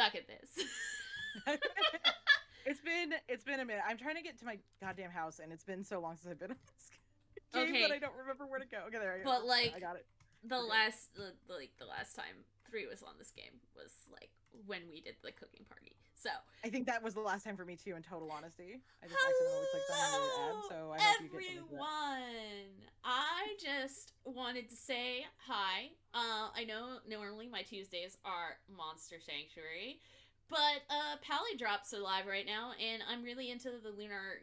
suck at this. It's been a minute. I'm trying to get to my goddamn house, and it's been so long since I've been on this game that I don't remember where to go. Okay, there I go. But like, I got it. the last time 3 was on this game was like when we did the cooking party. So I think that was the last time for me too. In total honesty, I just accidentally clicked on your ad, so I hope you get something for everyone. I just wanted to say hi. I know normally my Tuesdays are Monster Sanctuary, but Palia drops are live right now, and I'm really into the Lunar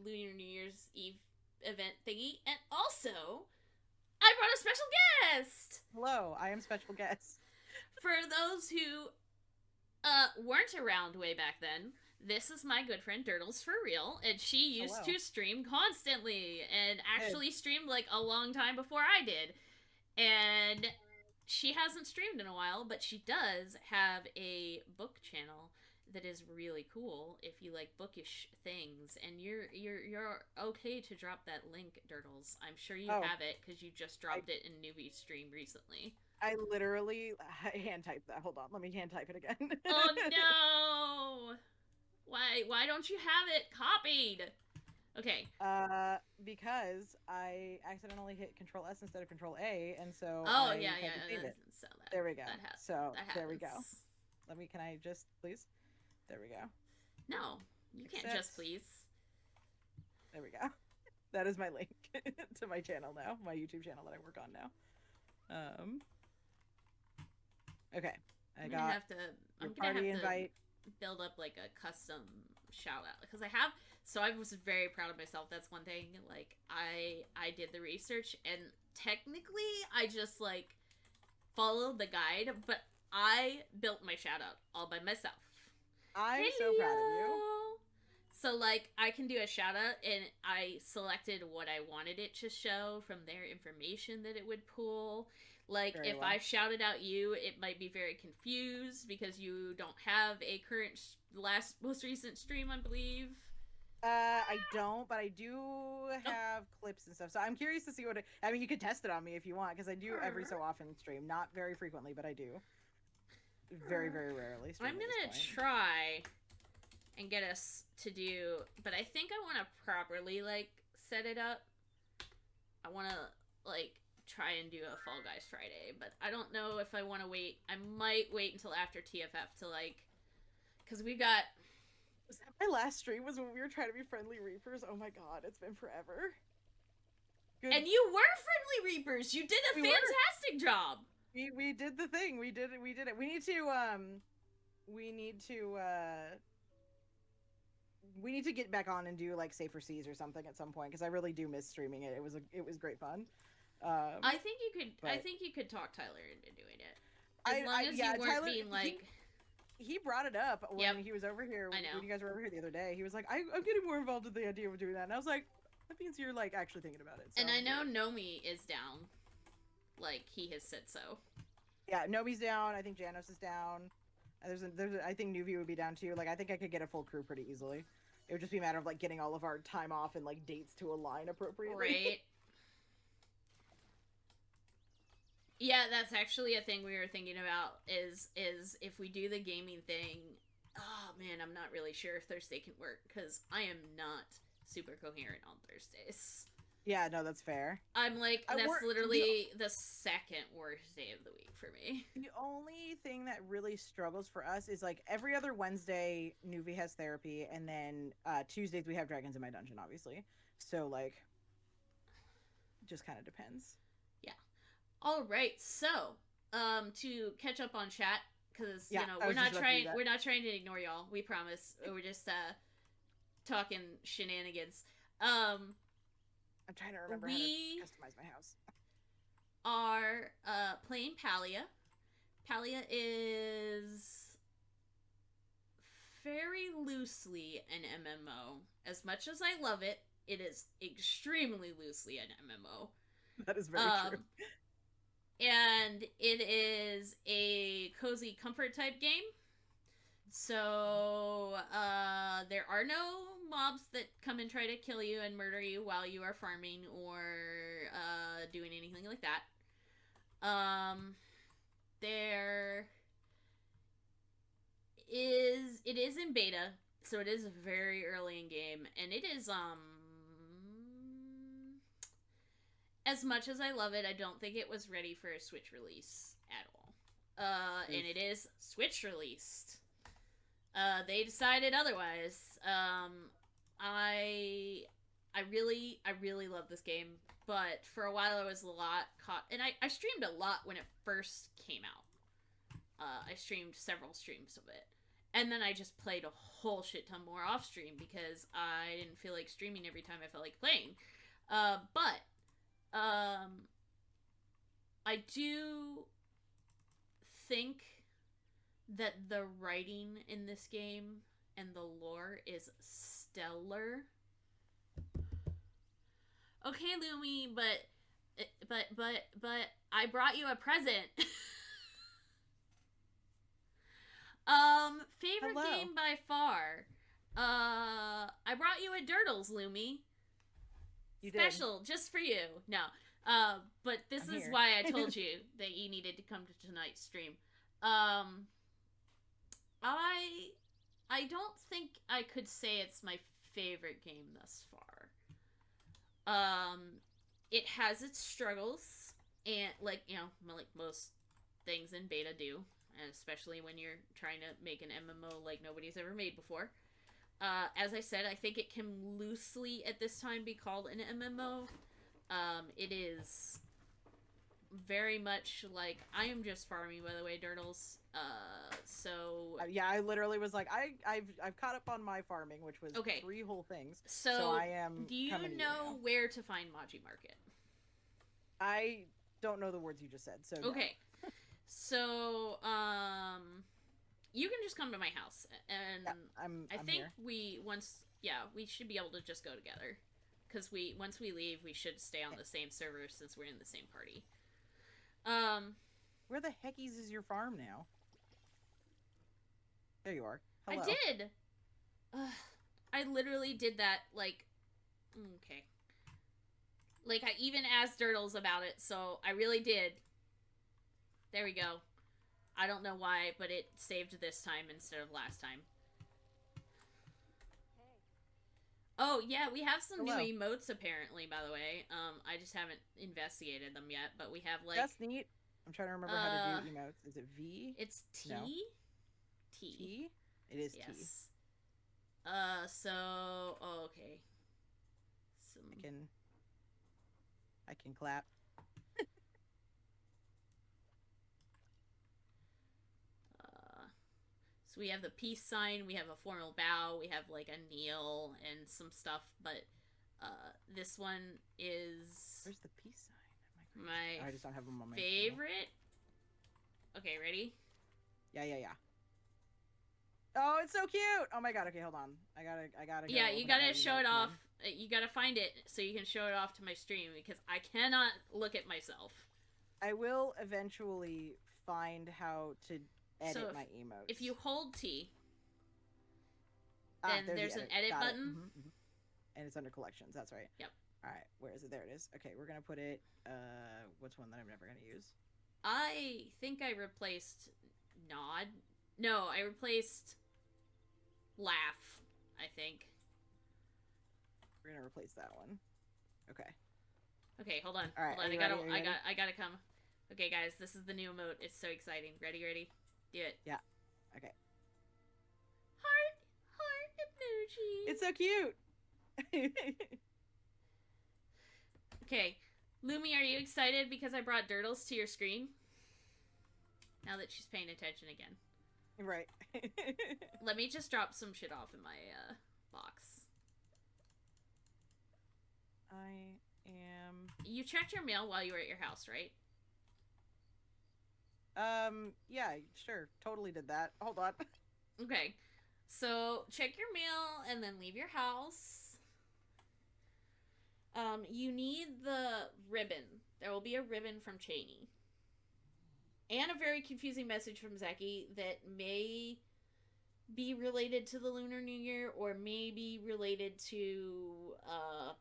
New Year's Eve event thingy, and also I brought a special guest. Hello, I am special guest. For those who weren't around way back then, this is my good friend Durdles for real, and she used to stream constantly, and actually streamed like a long time before I did. And she hasn't streamed in a while, but she does have a book channel that is really cool if you like bookish things, and you're okay to drop that link, Durdles. I'm sure you have it because you just dropped it in Newbie stream recently. I literally hand typed that. Hold on, let me hand type it again. Oh no! Why don't you have it copied? Okay. Because I accidentally hit Control S instead of Control A, and so yeah. So there we go. There we go. Can I just please? There we go. No, you can't just please. There we go. That is my link to my channel now, my YouTube channel that I work on now. Okay, I'm gonna have to build up like a custom shout out because I was very proud of myself. That's one thing. Like I did the research, and technically I just like followed the guide, but I built my shout out all by myself. I'm so proud of you. So like I can do a shout out, and I selected what I wanted it to show from their information that it would pull. Like, if I shouted out you, it might be very confused because you don't have a current most recent stream, I believe. I don't, but I do have clips and stuff. So I'm curious to see I mean, you could test it on me if you want, because I do every so often stream. Not very frequently, but I do. Very, very rarely. I'm gonna try and get us to do, but I think I want to properly, like, set it up. I want to, like, try and do a Fall Guys Friday, but I don't know if I want to wait. I might wait until after TFF to, like, because we got... Was that my last stream was when we were trying to be Friendly Reapers? Oh my god, it's been forever. Good. And you were Friendly Reapers! You did a fantastic job! We did the thing. We did it. We need to get back on and do like Safer Seas or something at some point, because I really do miss streaming it. It was great fun. I think you could talk Tyler into doing it. As long as you weren't Tyler, being like... He brought it up when he was over here. When you guys were over here the other day. He was like, I'm getting more involved with the idea of doing that. And I was like, that means you're like actually thinking about it. So. And I know Nomi is down. Like, he has said so. Yeah, Nomi's down. I think Janos is down. I think Nuvi would be down too. Like, I think I could get a full crew pretty easily. It would just be a matter of like getting all of our time off and like dates to align appropriately. Right. Yeah, that's actually a thing we were thinking about, is if we do the gaming thing, oh man, I'm not really sure if Thursday can work, because I am not super coherent on Thursdays. Yeah, no, that's fair. I'm like, that's literally the second worst day of the week for me. The only thing that really struggles for us is like every other Wednesday, Nuvi has therapy, and then Tuesdays we have Dragons in My Dungeon, obviously. So like, just kind of depends. All right, so to catch up on chat, because you know we're not trying to ignore y'all. We promise. We're just talking shenanigans. I'm trying to remember how to customize my house. Are playing Palia. Palia is very loosely an MMO. As much as I love it, it is extremely loosely an MMO. That is very true. And it is a cozy comfort type game. So, there are no mobs that come and try to kill you and murder you while you are farming or, doing anything like that. it is in beta, so it is very early in game, and it is as much as I love it, I don't think it was ready for a Switch release at all. And it is Switch released. They decided otherwise. I really love this game, but for a while I was a lot caught, and I streamed a lot when it first came out. I streamed several streams of it, and then I just played a whole shit ton more off stream because I didn't feel like streaming every time I felt like playing. But I do think that the writing in this game and the lore is stellar. Okay, Lumi, but I brought you a present. Favorite Hello. game by far. I brought you a Durdles, Lumi. You Special, just for you. No. But this I'm is here. why I told you that you needed to come to tonight's stream. I don't think I could say it's my favorite game thus far. It has its struggles, and like most things in beta do, and especially when you're trying to make an MMO like nobody's ever made before. As I said, I think it can loosely at this time be called an MMO. It is very much like, I am just farming, by the way, Durdles. Yeah, I literally was like, I've caught up on my farming, which was 3 whole things. So I am. Do you know where to find Maji Market? I don't know the words you just said. So okay, no. So you can just come to my house, and yeah, I think here. We should be able to just go together, because once we leave, we should stay on the same server since we're in the same party. Where the heckies is your farm now? There you are. Hello. I did. I literally did that. Okay. I even asked Durdles about it, so I really did. There we go. I don't know why, but it saved this time instead of last time. Oh, yeah, we have some new emotes, apparently, by the way. I just haven't investigated them yet, but we have, That's neat. I'm trying to remember how to do emotes. Is it V? It's T? No. T. T? It is yes. T. Okay. I can clap. So we have the peace sign, we have a formal bow, we have a kneel and some stuff, but this one is... Where's the peace sign? I just don't have them on my favorite. Okay, ready? Yeah. Oh, it's so cute! Oh my god, okay, hold on. I gotta Yeah, you gotta show it off. You gotta find it so you can show it off to my stream, because I cannot look at myself. I will eventually find how to edit my emotes. If you hold T, then there's an edit button. And it's under collections, that's right. Yep. Alright, where is it? There it is. Okay, we're gonna put it, what's one that I'm never gonna use? I think I replaced Nod. No, I replaced Laugh, I think. We're gonna replace that one. Okay. Okay, hold on. All right, hold on. I gotta come. Okay, guys, this is the new emote. It's so exciting. Ready? Do it. Yeah. Okay. Heart emoji. It's so cute. Okay, Lumi, are you excited because I brought Durdles to your screen? Now that she's paying attention again. Right. Let me just drop some shit off in my box. I am... You checked your mail while you were at your house, right? Yeah, sure. Totally did that. Hold on. Okay. So, check your mail and then leave your house. You need the ribbon. There will be a ribbon from Cheney. And a very confusing message from Zeki that may be related to the Lunar New Year or may be related to a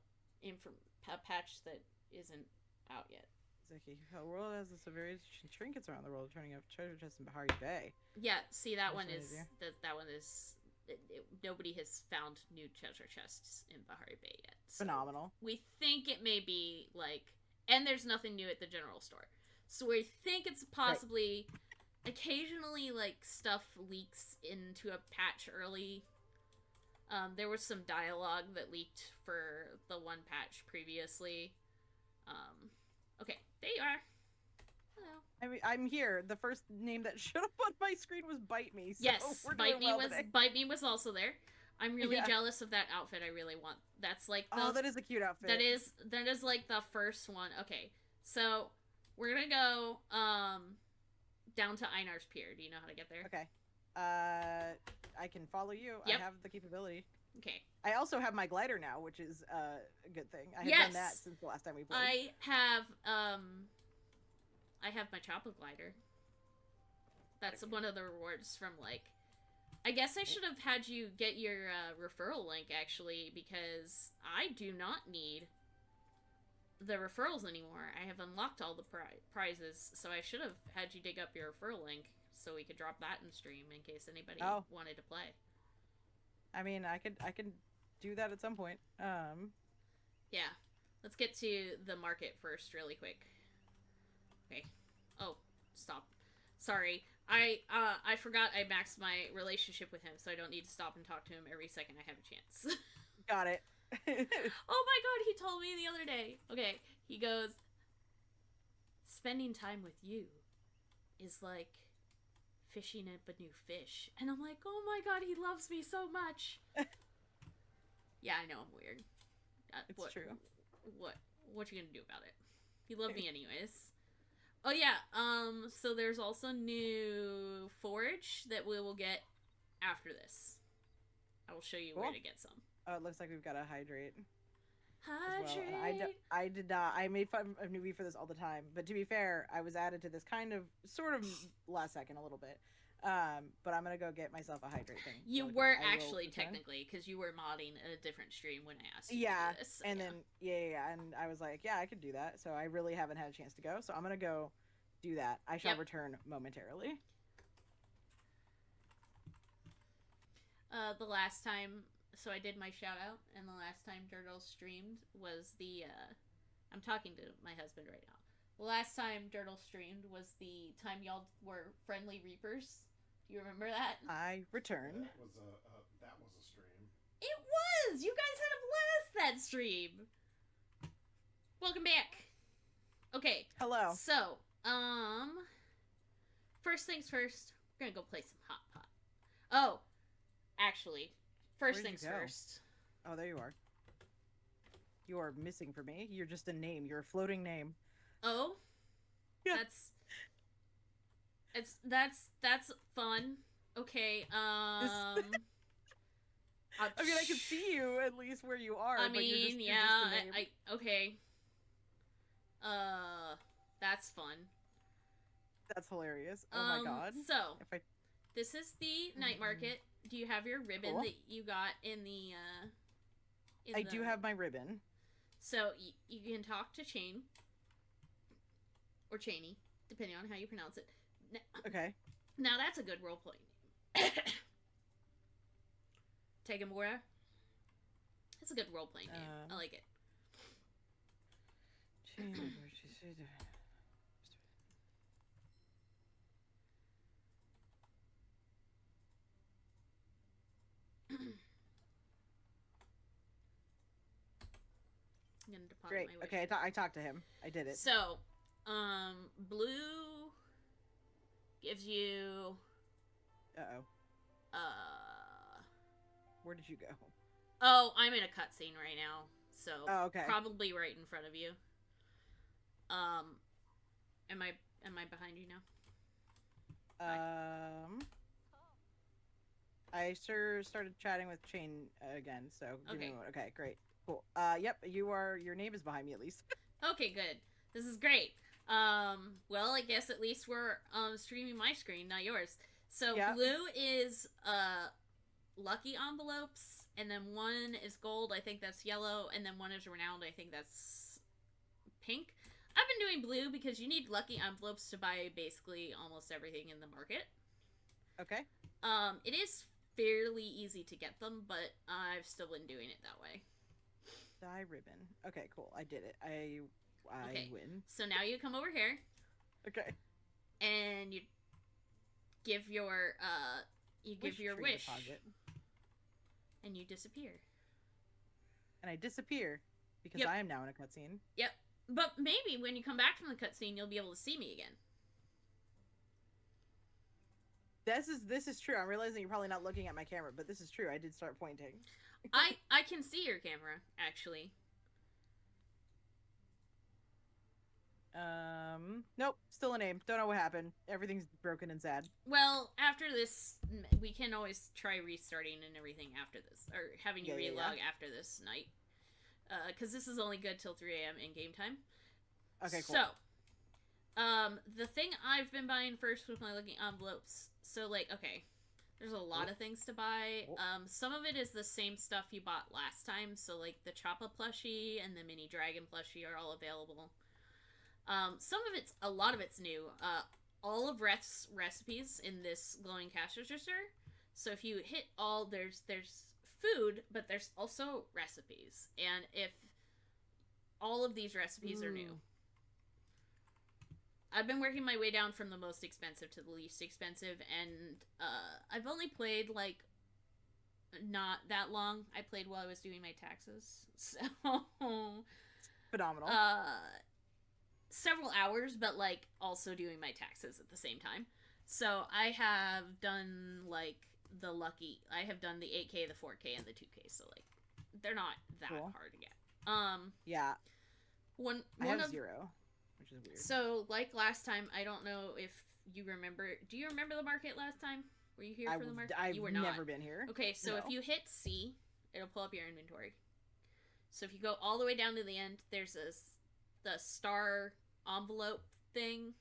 patch that isn't out yet. Zeki. The world has a severe trinkets around the world, turning up treasure chests in Bahari Bay. Yeah, see, that one is nobody has found new treasure chests in Bahari Bay yet. So phenomenal. We think it may be like, and there's nothing new at the general store, so we think it's possibly occasionally like stuff leaks into a patch early. There was some dialogue that leaked for the one patch previously. Okay, there you are. Hello. I mean, I'm here. The first name that showed up on my screen was Bite Me. So yes, we're doing Bite Me was also there. I'm really jealous of that outfit. I really want. That's like that is a cute outfit. That is like the first one. Okay, so we're gonna go down to Einar's Pier. Do you know how to get there? Okay. I can follow you. Yep. I have the capability. Okay. I also have my glider now, which is a good thing. I have done that since the last time we played. I have my chopper glider. That's one of the rewards from like. I guess I should have had you get your referral link actually, because I do not need the referrals anymore. I have unlocked all the prizes, so I should have had you dig up your referral link so we could drop that in stream in case anybody wanted to play. I mean, I could do that at some point. Yeah. Let's get to the market first really quick. Okay. Oh, stop. Sorry. I forgot I maxed my relationship with him, so I don't need to stop and talk to him every second I have a chance. Got it. Oh my god, he told me the other day. Okay, he goes, spending time with you is like fishing up a new fish. And I'm like, oh my god, he loves me so much. Yeah, I know I'm weird. It's true. What you gonna do about it? He loved me anyways. Oh yeah, so there's also new forage that we will get after this. I will show you where to get some. Oh, it looks like we've got to hydrate. Hydrate! Well. I did not. I made fun of Newbie for this all the time. But to be fair, I was added to this sort of last second a little bit. But I'm going to go get myself a hydrate thing. You were actually, technically, because you were modding a different stream when I asked you to do this. And then, and I was like, I could do that. So I really haven't had a chance to go. So I'm going to go do that. I shall return momentarily. The last time, so I did my shout out, and the last time Durdles streamed was I'm talking to my husband right now. The last time Durdles streamed was the time y'all were friendly reapers. Do you remember that? I returned. That was a stream. It was! You guys had a blast that stream! Welcome back. Okay. Hello. So, first things first, we're gonna go play some HotPot. Oh, actually, first things first. Oh, there you are. You are missing for me. You're just a name. You're a floating name. Oh? Yeah. That's fun. Okay, I mean, I can see you at least where you are. I mean, okay. That's fun. That's hilarious. Oh my god. So, this is the night market. Do you have your ribbon that you got in the, I do have my ribbon. So, you can talk to Chain. Or Chaney, depending on how you pronounce it. Okay. Now, that's a good roleplay name. Tegamora. That's a good roleplay name. I like it. I'm gonna deposit Great. my wish. Okay, I talked to him. I did it. So, blue gives you. Where did you go? Oh, I'm in a cutscene right now, so okay. Probably right in front of you. Am I behind you now? I started chatting with Chain again, so okay, great. Cool. Yep, your name is behind me at least. Okay, good. This is great. Well, I guess at least we're streaming my screen, not yours. So blue is lucky envelopes, and then one is gold, I think that's yellow, and then one is renowned, I think that's pink. I've been doing blue because you need lucky envelopes to buy basically almost everything in the market. Okay. It is fairly easy to get them, but I've still been doing it that way. Dye ribbon. Okay, cool. I did it. I win. So now you come over here. Okay. And you give your wish. Deposit. And you disappear. And I disappear because I am now in a cutscene. Yep. But maybe when you come back from the cutscene, you'll be able to see me again. This is true. I'm realizing you're probably not looking at my camera, but this is true. I did start pointing. I can see your camera, actually. Nope. Still a name. Don't know what happened. Everything's broken and sad. Well, after this, we can always try restarting and everything after this, or having you relog after this night. Because this is only good till 3 a.m. in game time. Okay, cool. So, the thing I've been buying first with my lucky envelopes. So, like, okay, there's a lot of things to buy. Some of it is the same stuff you bought last time. So, like, the Choppa plushie and the mini dragon plushie are all available. A lot of it's new. All of Reth's recipes in this glowing cash register. So if you hit all, there's food, but there's also recipes. And if all of these recipes are new. I've been working my way down from the most expensive to the least expensive, and I've only played, like, not that long. I played while I was doing my taxes. So phenomenal. Several hours, but, like, also doing my taxes at the same time. So I have done, like, I have done the 8K, the 4K, and the 2K, so, like, they're not that hard to get. Yeah. I have 0, which is weird. So, like last time, I don't know if you remember, do you remember the market last time? Were you here for the market? I've you were not. Never been here. Okay, so if you hit C, it'll pull up your inventory. So if you go all the way down to the end, there's the star envelope thing.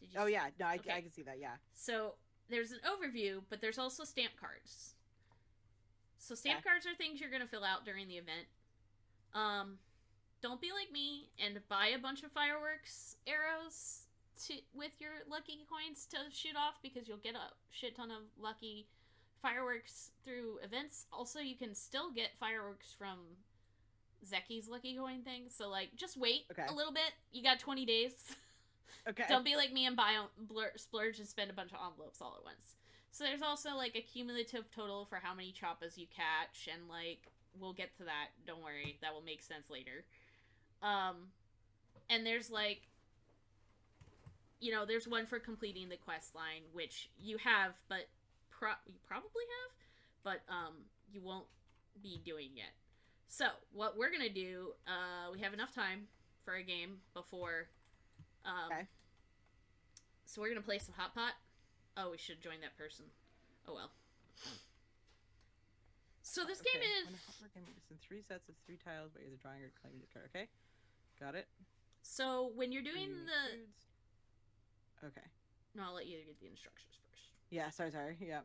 Did you yeah, no, I can see that, yeah. So there's an overview, but there's also stamp cards. So stamp cards are things you're going to fill out during the event. Don't be like me and buy a bunch of fireworks arrows with your lucky coins to shoot off, because you'll get a shit ton of lucky fireworks through events. Also, you can still get fireworks from Zeki's lucky coin thing, so, like, just wait a little bit. You got 20 days. Okay. Don't be like me and splurge and spend a bunch of envelopes all at once. So there's also, like, a cumulative total for how many choppas you catch, and, like, we'll get to that. Don't worry, that will make sense later. And there's, like, you know, there's one for completing the quest line, which you have, but you probably have, but you won't be doing yet. So what we're gonna do, we have enough time for a game before. So we're gonna play some HotPot. Oh, we should join that person. Oh well. So this game is. It's in 3 sets of 3 tiles by either drawing or claiming the card. Okay, got it. So when you're doing Okay. No, I'll let you get the instructions first. Yeah, sorry. Yeah.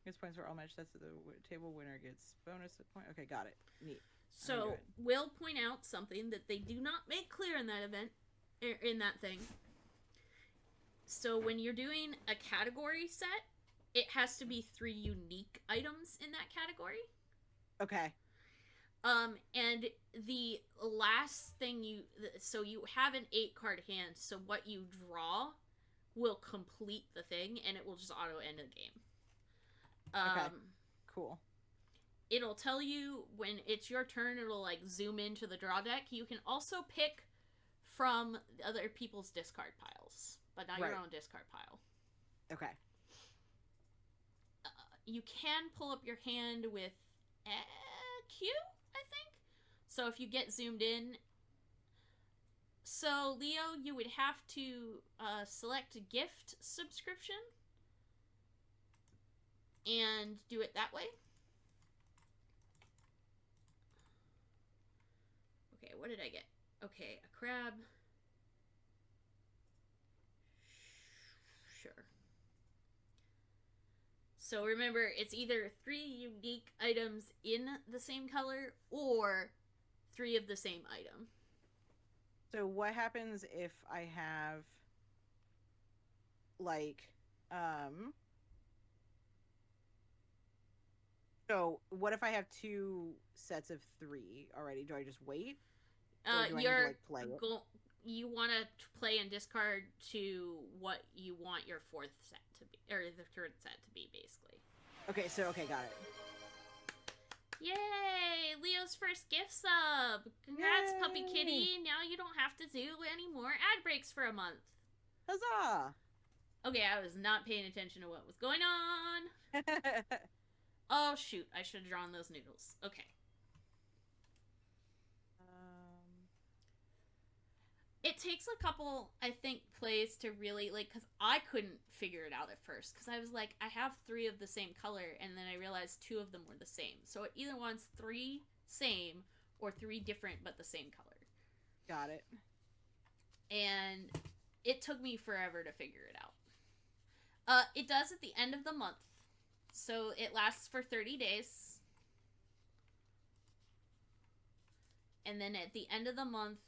Gets points for all match sets of the table. Winner gets bonus point. Okay, got it. Neat. So we'll point out something that they do not make clear in that event, in that thing. So when you're doing a category set, it has to be 3 unique items in that category. Okay. And the last thing you have an 8-card hand, so what you draw will complete the thing, and it will just auto end the game. Okay. Cool. It'll tell you when it's your turn, it'll, like, zoom into the draw deck. You can also pick from other people's discard piles, but not your own discard pile. Okay. You can pull up your hand with Q, I think. So if you get zoomed in. So, Leo, you would have to select gift subscription and do it that way. Okay, what did I get? Okay, a crab. Sure. So remember, it's either 3 unique items in the same color or 3 of the same item. So what happens if I have, like, so what if I have 2 sets of 3 already? Do I just wait? Or do I need to, like, play it? You want to play and discard to what you want your 4th set to be, or the 3rd set to be, basically. Okay, got it. Yay! Leo's first gift sub! Congrats, Yay! Puppy Kitty! Now you don't have to do any more ad breaks for a month. Huzzah! Okay, I was not paying attention to what was going on. Oh, shoot. I should have drawn those noodles. Okay. It takes a couple, I think, plays to really, like, because I couldn't figure it out at first. Because I was like, I have 3 of the same color, and then I realized 2 of them were the same. So it either wants 3 same or 3 different but the same color. Got it. And it took me forever to figure it out. It does at the end of the month. So it lasts for 30 days. And then at the end of the month,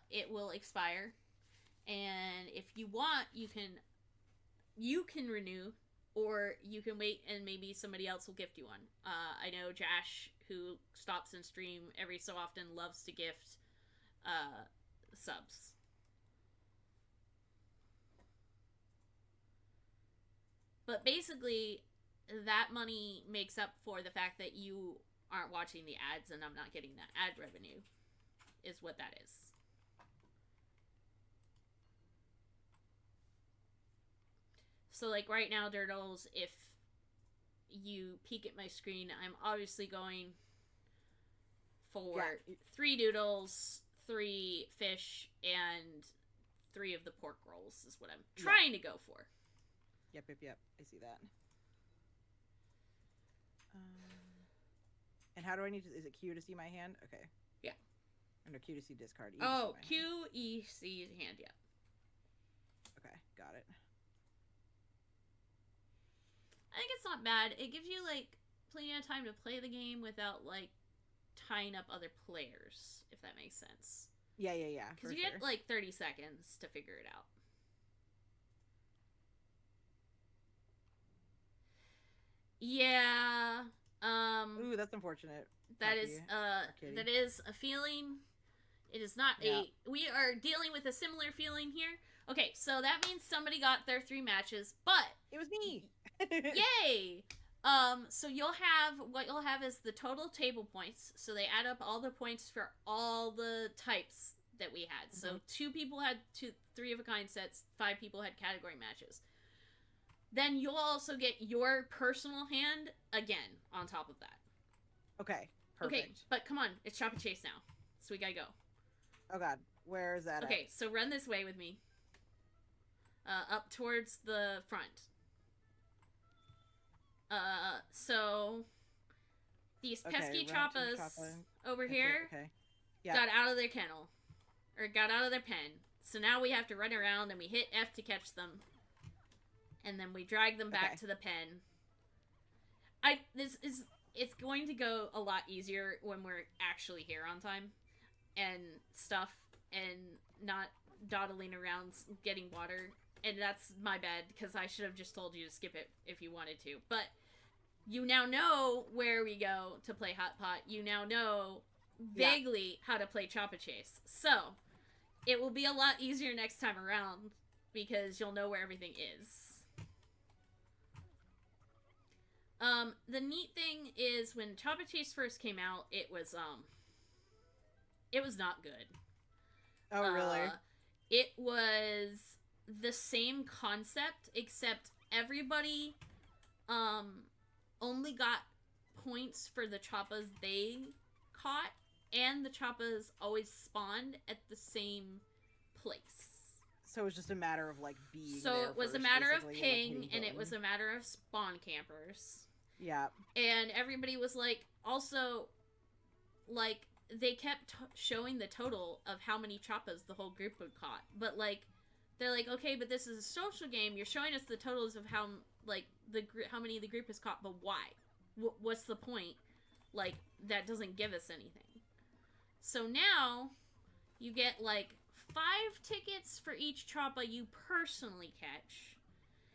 it will expire. And if you want, you can renew, or you can wait and maybe somebody else will gift you one. I know Josh, who stops and stream every so often, loves to gift subs. But basically, that money makes up for the fact that you aren't watching the ads and I'm not getting that ad revenue, is what that is. So, like, right now, Durdles, if you peek at my screen, I'm obviously going for 3 noodles, 3 fish, and 3 of the pork rolls is what I'm trying to go for. Yep. I see that. And how do I need to... Is it Q to see my hand? Okay. Yeah. Under Q to see discard. E oh, Q, E, C, hand, yeah. Okay, got it. I think it's not bad. It gives you, like, plenty of time to play the game without, like, tying up other players, if that makes sense. Yeah. Because you get, like, 30 seconds to figure it out. Yeah. Ooh, that's unfortunate. That is a feeling. It is not we are dealing with a similar feeling here. Okay, so that means somebody got their 3 matches, but it was me. Yay! So what you'll have is the total table points. So they add up all the points for all the types that we had. Mm-hmm. So 2 people had 3 of a kind sets, 5 people had category matches. Then you'll also get your personal hand again on top of that. Okay, perfect. Okay, but come on, it's Chop and Chase now, so we gotta go. Oh god, where is that Okay, at? so run this way with me. Up towards the front. So these pesky choppas over here got out of their kennel, or got out of their pen. So now we have to run around and we hit F to catch them, and then we drag them back to the pen. It's going to go a lot easier when we're actually here on time and stuff, and not dawdling around getting water. And that's my bad, because I should have just told you to skip it if you wanted to. But you now know where we go to play HotPot. You now know vaguely how to play Chop a Chase. So it will be a lot easier next time around, because you'll know where everything is. The neat thing is, when Chop a Chase first came out, it was not good. Oh, really? It was the same concept, except everybody only got points for the choppas they caught, and the choppas always spawned at the same place. So it was just a matter of, like, being So there it was first, a matter of basically, ping, and it was a matter of spawn campers. Yeah. And everybody was, like, also, like, they kept showing the total of how many choppas the whole group had caught. But, like, they're like, okay, but this is a social game. You're showing us the totals of how how many the group has caught, but why? What's the point? Like, that doesn't give us anything. So now you get like 5 tickets for each choppa you personally catch.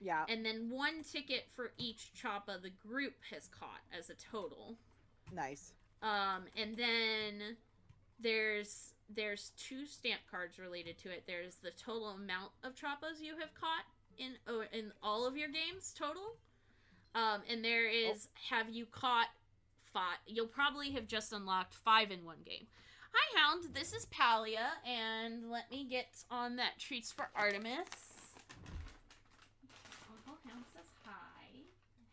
Yeah. And then 1 ticket for each choppa the group has caught as a total. Nice. And then there's 2 stamp cards related to it. There's the total amount of choppas you have caught in all of your games total. And there is have you caught 5? You'll probably have just unlocked 5 in one game. Hi, Hound. This is Palia, and let me get on that Treats for Artemis. Uncle Hound says hi.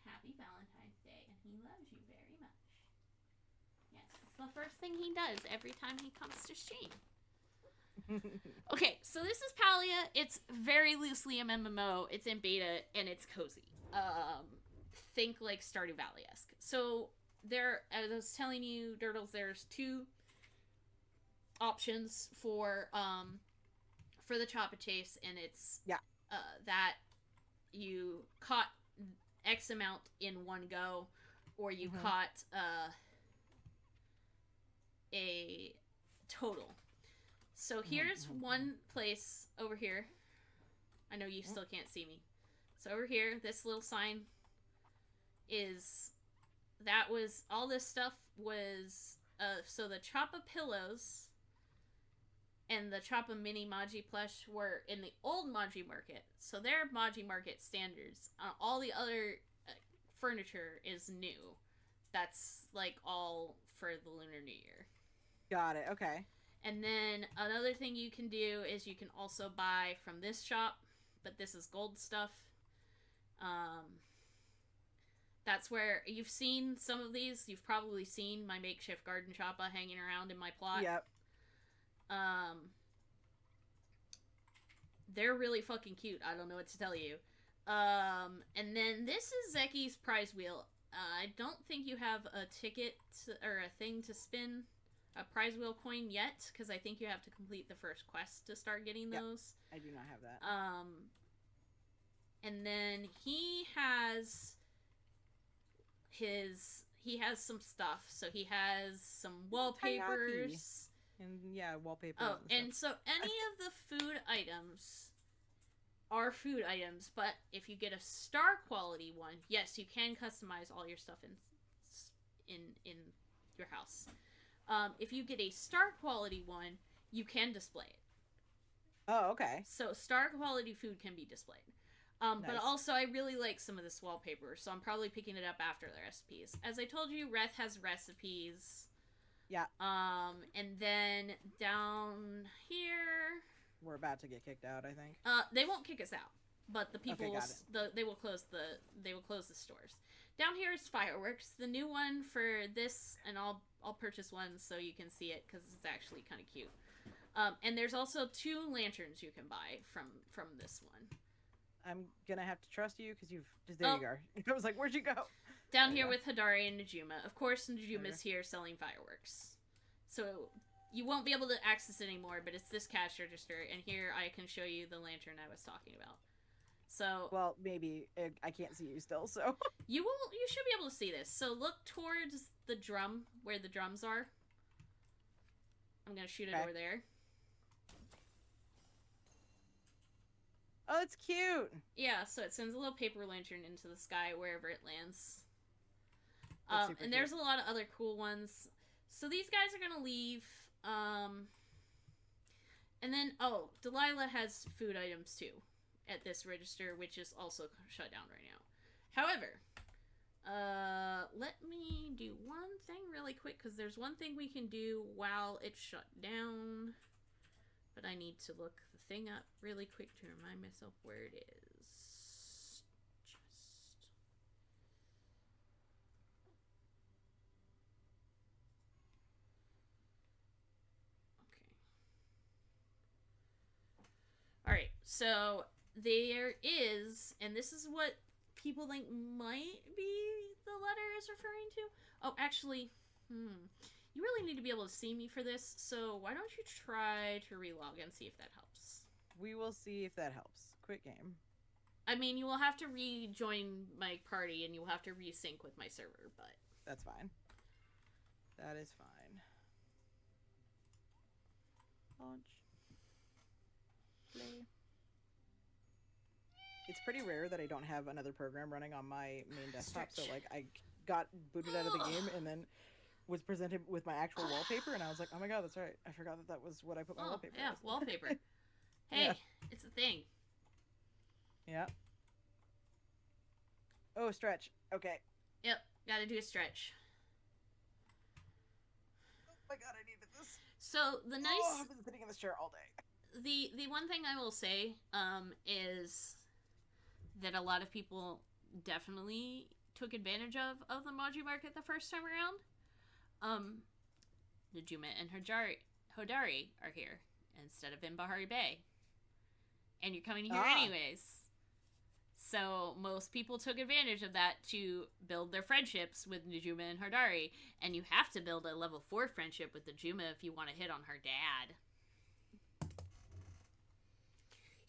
Happy Valentine's Day, and he loves you very much. Yes, it's the first thing he does every time he comes to stream. Okay, so this is Palia. It's very loosely a MMO. It's in beta, and it's cozy. Think like Stardew Valley-esque. So there, as I was telling you, Durdles, there's 2 options for the choppa chase, and it's that you caught X amount in one go, or you caught a total. So here's one place over here. I know you still can't see me. So over here, this little sign is that was all this stuff was so the choppa pillows and the choppa mini Maji plush were in the old Maji market, so their Maji market standards. All the other furniture is new. That's like all for the Lunar New Year. Got it. Okay. And then another thing you can do is you can also buy from this shop, but this is gold stuff. That's where you've seen some of these. You've probably seen my makeshift garden choppa hanging around in my plot. Yep. They're really fucking cute. I don't know what to tell you. And then this is Zeki's prize wheel. I don't think you have a ticket or a thing to spin a prize wheel coin yet, because I think you have to complete the first quest to start getting those. I do not have that. And then he has some stuff. So he has some wallpapers. And wallpaper. Oh, and so any of the food items are food items, but if you get a star quality one, yes, you can customize all your stuff in your house. If you get a star quality one, you can display it. Oh, okay. So star quality food can be displayed. Nice. But also, I really like some of this wallpaper, so I'm probably picking it up after the recipes. As I told you, Reth has recipes. Yeah. And then down here, we're about to get kicked out, I think. they won't kick us out, but the people they will close the stores. Down here is fireworks, the new one for this, and I'll purchase one so you can see it because it's actually kind of cute. And there's also 2 lanterns you can buy from this one. I'm gonna have to trust you because there you are. I was like, where'd you go? Down here with Hidari and Najuma. Of course, Najuma's here selling fireworks. So you won't be able to access it anymore, but it's this cash register, and here I can show you the lantern I was talking about. So well, maybe I can't see you still, so you should be able to see this. So look towards the drum where the drums are. I'm gonna shoot it over there. Oh, it's cute. Yeah, so it sends a little paper lantern into the sky wherever it lands. And there's a lot of other cool ones. So these guys are gonna leave. And then Delilah has food items too at this register, which is also shut down right now. However, let me do one thing really quick, because there's one thing we can do while it's shut down. But I need to look the thing up really quick to remind myself where it is. Okay. Alright, so there is, and this is what people think might be the letter is referring to. Oh, actually, you really need to be able to see me for this, so why don't you try to relog and see if that helps. We will see if that helps. Quit game. I mean, you will have to rejoin my party, and you will have to resync with my server, but... That's fine. That is fine. Launch. Play. It's pretty rare that I don't have another program running on my main desktop, so like I got booted out of the game and then was presented with my actual wallpaper, and I was like, oh my god, that's right. I forgot that was what I put my wallpaper yeah, as. wallpaper. Hey, yeah. It's a thing. Yeah. Oh, stretch. Okay. Yep, gotta do a stretch. Oh my god, I needed this. So the nice... Oh, I've been sitting in this chair all day. The one thing I will say is that a lot of people definitely took advantage of the Maji market the first time around. Najuma and Hodari are here instead of in Bahari Bay. And you're coming here anyways. So most people took advantage of that to build their friendships with Najuma and Hodari. And you have to build a level 4 friendship with Najuma if you want to hit on her dad.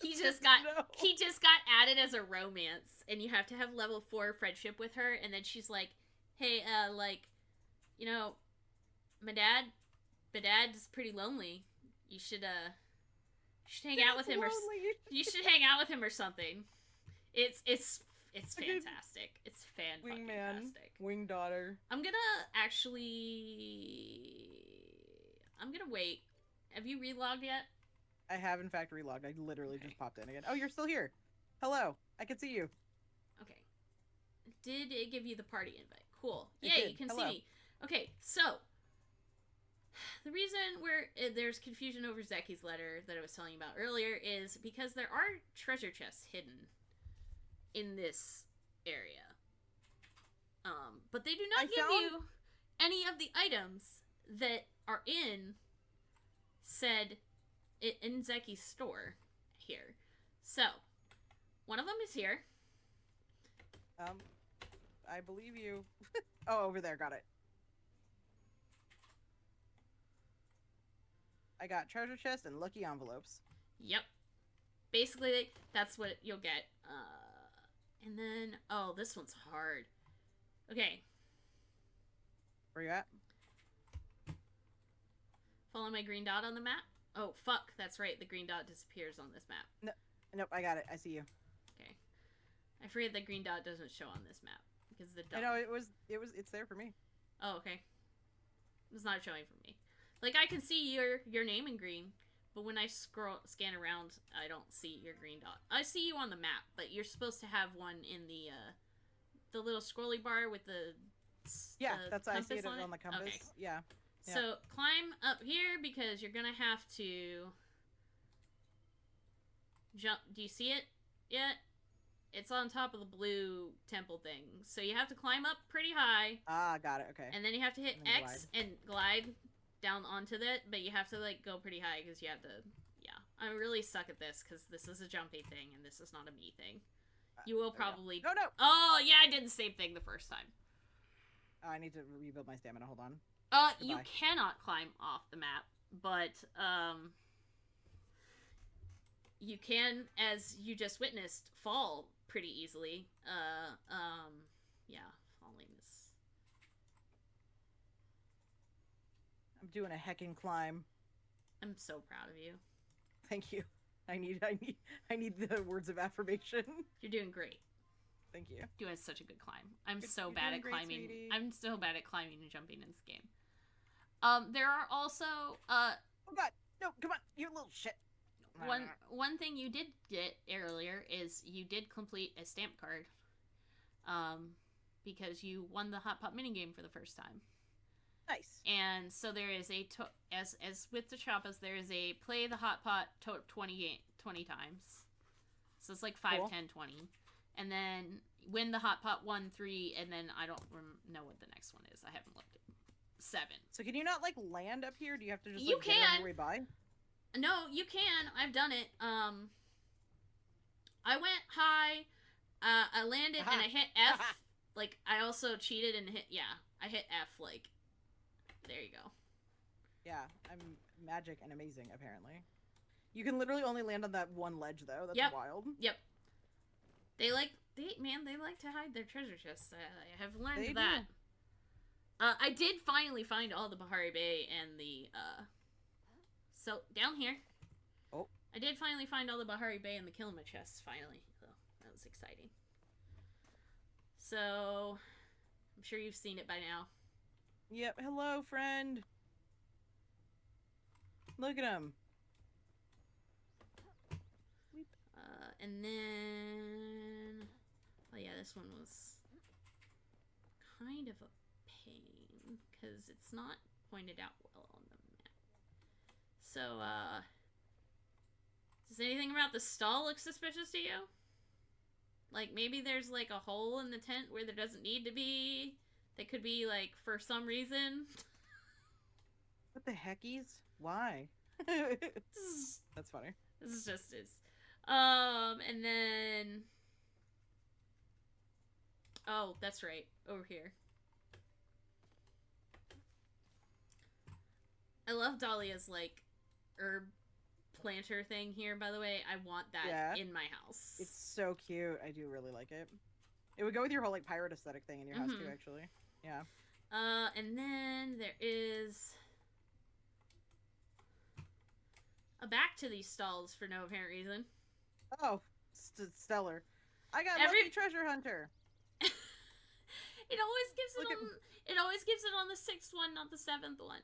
He just got added as a romance, and you have to have level 4 friendship with her, and then she's like, hey, like, you know, my dad's pretty lonely. You should hang out with him, or you should hang out with him or something. It's fantastic. It's fan-fucking-tastic. Wing daughter. I'm gonna wait. Have you relogged yet? I have, in fact, relogged. I literally just popped in again. Oh, you're still here. Hello. I can see you. Okay. Did it give you the party invite? Cool. It Yay, did. you can Hello. see me. Okay, so the reason there's confusion over Zeki's letter that I was telling you about earlier is because there are treasure chests hidden in this area. But they do not give you any of the items that are in said in Zeki's store here. So, one of them is here. I believe you. Oh, over there. Got it. I got treasure chest and lucky envelopes. Yep. Basically, that's what you'll get. And then, oh, this one's hard. Okay. Where you at? Follow my green dot on the map. Oh, fuck. That's right. The green dot disappears on this map. No, nope, I got it. I see you. Okay. I forget the green dot doesn't show on this map. Because the dot... I know, it's there for me. Oh, okay. It's not showing for me. Like, I can see your name in green, but when I scan around, I don't see your green dot. I see you on the map, but you're supposed to have one in the little scrolly bar with the that's I see it on the compass. Okay. Yeah. So, climb up here because you're gonna have to jump. Do you see it yet? It's on top of the blue temple thing. So you have to climb up pretty high. Ah, got it. Okay. And then you have to hit X and glide down onto that, but you have to, like, go pretty high because you have to... Yeah. I really suck at this because this is a jumpy thing and this is not a me thing. You will probably... No, no! Oh, yeah, I did the same thing the first time. I need to rebuild my stamina. Hold on. You cannot climb off the map, but, you can, as you just witnessed, fall pretty easily. Yeah, falling is... I'm doing a heckin' climb. I'm so proud of you. Thank you. I need the words of affirmation. You're doing great. Thank you. Doing such a good climb. I'm so bad at climbing. Sweetie. I'm so bad at climbing and jumping in this game. There are also Oh god! No, come on, you little shit. One thing you did get earlier is you did complete a stamp card. Because you won the HotPot minigame for the first time. Nice. And so there is as with the Choppas, there is a play the HotPot 20 times. So it's like 5, cool. 10, 20. And then win the HotPot 1, 3, and then I don't know what the next one is. I haven't looked at 7. So can you not, like, land up here? Do you have to just, You like, get it on can. your way by? No, you can. I've done it. I went high, I landed, and I hit F. Like, I also cheated and I hit F, like, there you go. Yeah, I'm magic and amazing, apparently. You can literally only land on that one ledge, though. That's wild. Yep. They like to hide their treasure chests. I have learned that. Do. I did finally find all the Bahari Bay and the, so, down here. Oh. I did finally find all the Bahari Bay and the Kilima chests, finally. So, that was exciting. So, I'm sure you've seen it by now. Yep. Hello, friend. Look at him. And then... Oh yeah, this one was kind of a pain, because it's not pointed out well on the map. So, does anything about the stall look suspicious to you? Like, maybe there's, like, a hole in the tent where there doesn't need to be? That could be, like, for some reason? What the heckies? Why? That's funny. This is just is. And then... Oh, that's right. Over here. I love Dahlia's, like, herb planter thing here, by the way. I want that in my house. It's so cute. I do really like it. It would go with your whole, like, pirate aesthetic thing in your house, too, actually. Yeah. And then there is a back to these stalls for no apparent reason. Oh, stellar. I got Lucky Treasure Hunter. It always gives it on. It always gives it on the 6th one, not the 7th one.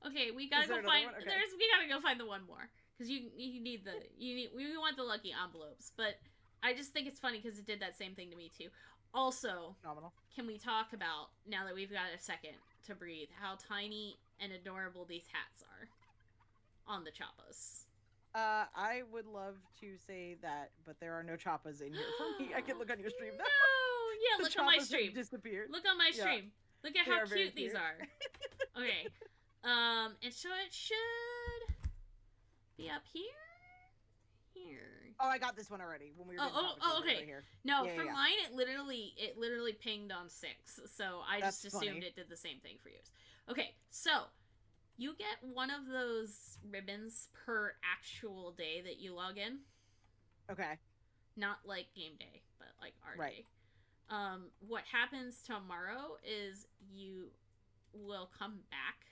Okay, we gotta go find. Okay. We gotta go find the one more because you need the we want the lucky envelopes. But I just think it's funny because it did that same thing to me too. Also, phenomenal. Can we talk about, now that we've got a second to breathe, how tiny and adorable these hats are on the choppas? I would love to say that, but there are no choppas in here for me. I can look on your stream now. No, yeah, look on my stream. Disappeared. Look on my stream. Look at how cute these are. Okay. And so it should be up here. Oh, I got this one already when we were. Okay. Right here. No, for mine it literally pinged on 6, so I just assumed it did the same thing for yours. Okay, so you get one of those ribbons per actual day that you log in. Okay. Not like game day, but like our day. What happens tomorrow is you will come back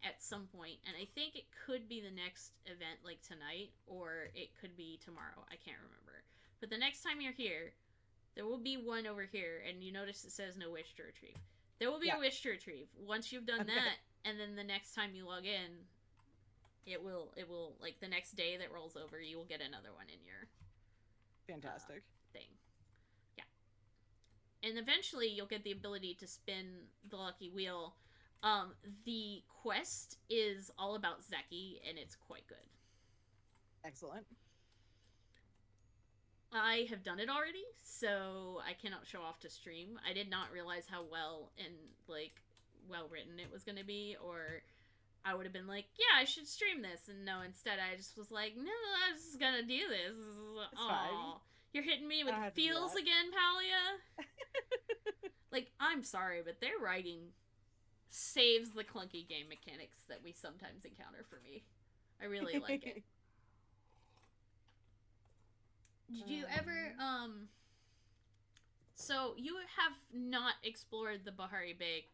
at some point, and I think it could be the next event, like tonight, or it could be tomorrow. I can't remember. But the next time you're here, there will be one over here, and you notice it says no wish to retrieve. There will be a wish to retrieve. Once you've done that, and then the next time you log in, it will, like, the next day that rolls over, you will get another one in your fantastic thing. Yeah. And eventually, you'll get the ability to spin the lucky wheel. The quest is all about Zeki, and it's quite good. Excellent. I have done it already, so I cannot show off to stream. I did not realize how well and, like, well written it was going to be, or I would have been like, yeah, I should stream this, and no, instead I just was like, no, I'm just gonna do this. It's fine. You're hitting me with feels again, Palia? Like, I'm sorry, but their writing saves the clunky game mechanics that we sometimes encounter for me. I really like it. Did you ever, so you have not explored the Bahari Bay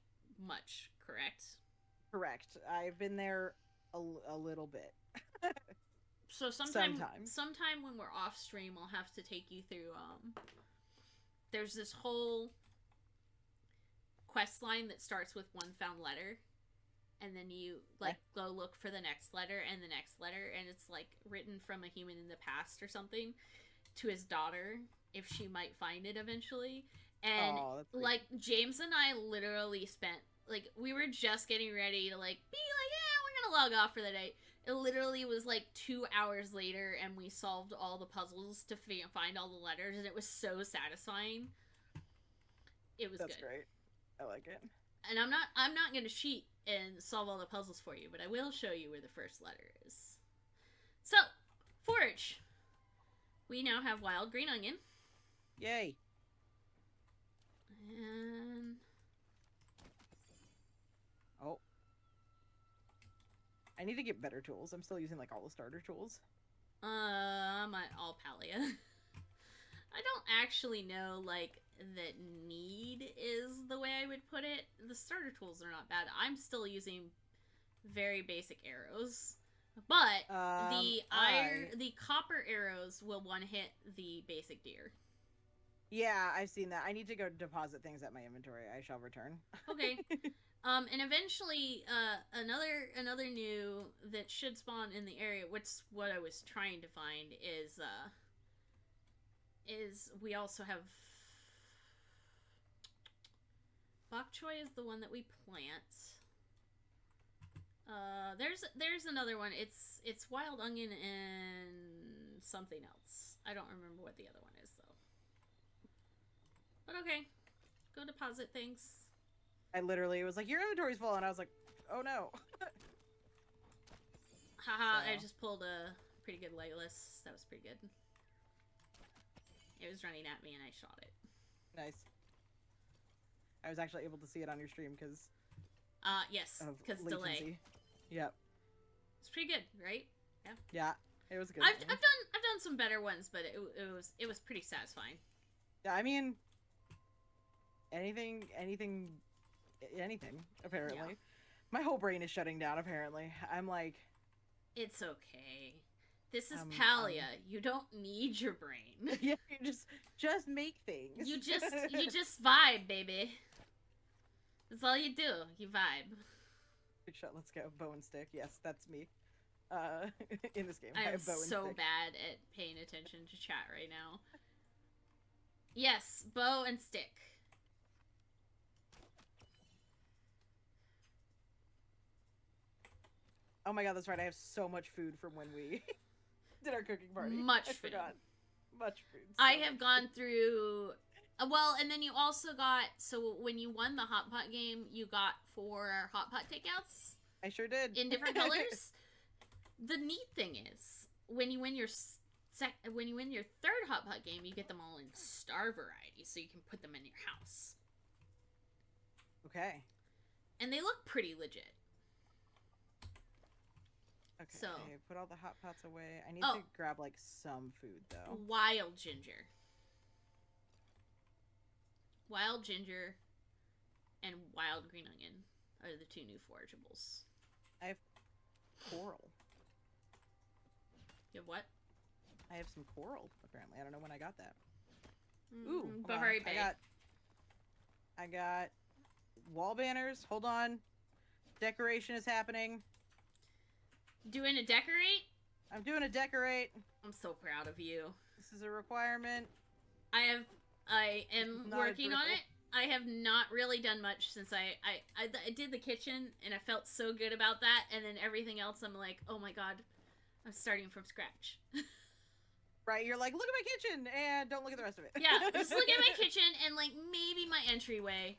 much, correct? Correct. I've been there a little bit. So sometime when we're off stream, I'll have to take you through, there's this whole quest line that starts with one found letter, and then you, like, go look for the next letter and the next letter, and it's, like, written from a human in the past or something to his daughter, if she might find it eventually. And, like, James and I literally spent, like, we were just getting ready to, like, be like, yeah, we're gonna log off for the day. It literally was, like, 2 hours later, and we solved all the puzzles to find all the letters, and it was so satisfying. It was good. That's great. I like it. And I'm not gonna cheat and solve all the puzzles for you, but I will show you where the first letter is. So, forage. We now have wild green onion. Yay. And I need to get better tools. I'm still using like all the starter tools. I'm at all Palia. I don't actually know, like, that need is the way I would put it. The starter tools are not bad. I'm still using very basic arrows. But the copper arrows will one hit the basic deer. Yeah, I've seen that. I need to go deposit things at my inventory. I shall return. Okay. And eventually, another new that should spawn in the area, which what I was trying to find is we also have bok choy is the one that we plant. There's another one. It's wild onion and something else. I don't remember what the other one is though. But okay, go deposit things. I literally was like, your inventory's full, and I was like, oh no. Haha, so. I just pulled a pretty good Legolas. That was pretty good. It was running at me and I shot it. Nice. I was actually able to see it on your stream because... yes, because delay. Yep. It's pretty good, right? Yeah. Yeah, it was good. I've done some better ones, but it was pretty satisfying. Yeah, I mean... Anything, apparently. Yeah. My whole brain is shutting down, apparently. I'm like... It's okay. This is Palia. You don't need your brain. Yeah, you just make things. You just vibe, baby. That's all you do. You vibe. Good shot. Let's go. Bow and stick. Yes, that's me. In this game, I am so bad at paying attention to chat right now. Yes, bow and stick. Oh my god, that's right. I have so much food from when we did our cooking party. Much food. Much food. So I have gone through... Well, and then you also got... So when you won the HotPot game, you got 4 HotPot takeouts. I sure did. In different colors. The neat thing is, when you win your third HotPot game, you get them all in star variety, so you can put them in your house. Okay. And they look pretty legit. Okay, so, put all the hot pots away. I need to grab, like, some food, though. Wild ginger. Wild ginger and wild green onion are the 2 new forageables. I have coral. You have what? I have some coral, apparently. I don't know when I got that. Ooh, Bahari Bay. I got wall banners. Hold on. Decoration is happening. Doing a decorate? I'm doing a decorate. I'm so proud of you. This is a requirement. I am working on it. I have not really done much since I did the kitchen, and I felt so good about that, and then everything else I'm like, oh my god, I'm starting from scratch. Right, you're like, look at my kitchen, and don't look at the rest of it. Yeah, just look at my kitchen, and like, maybe my entryway.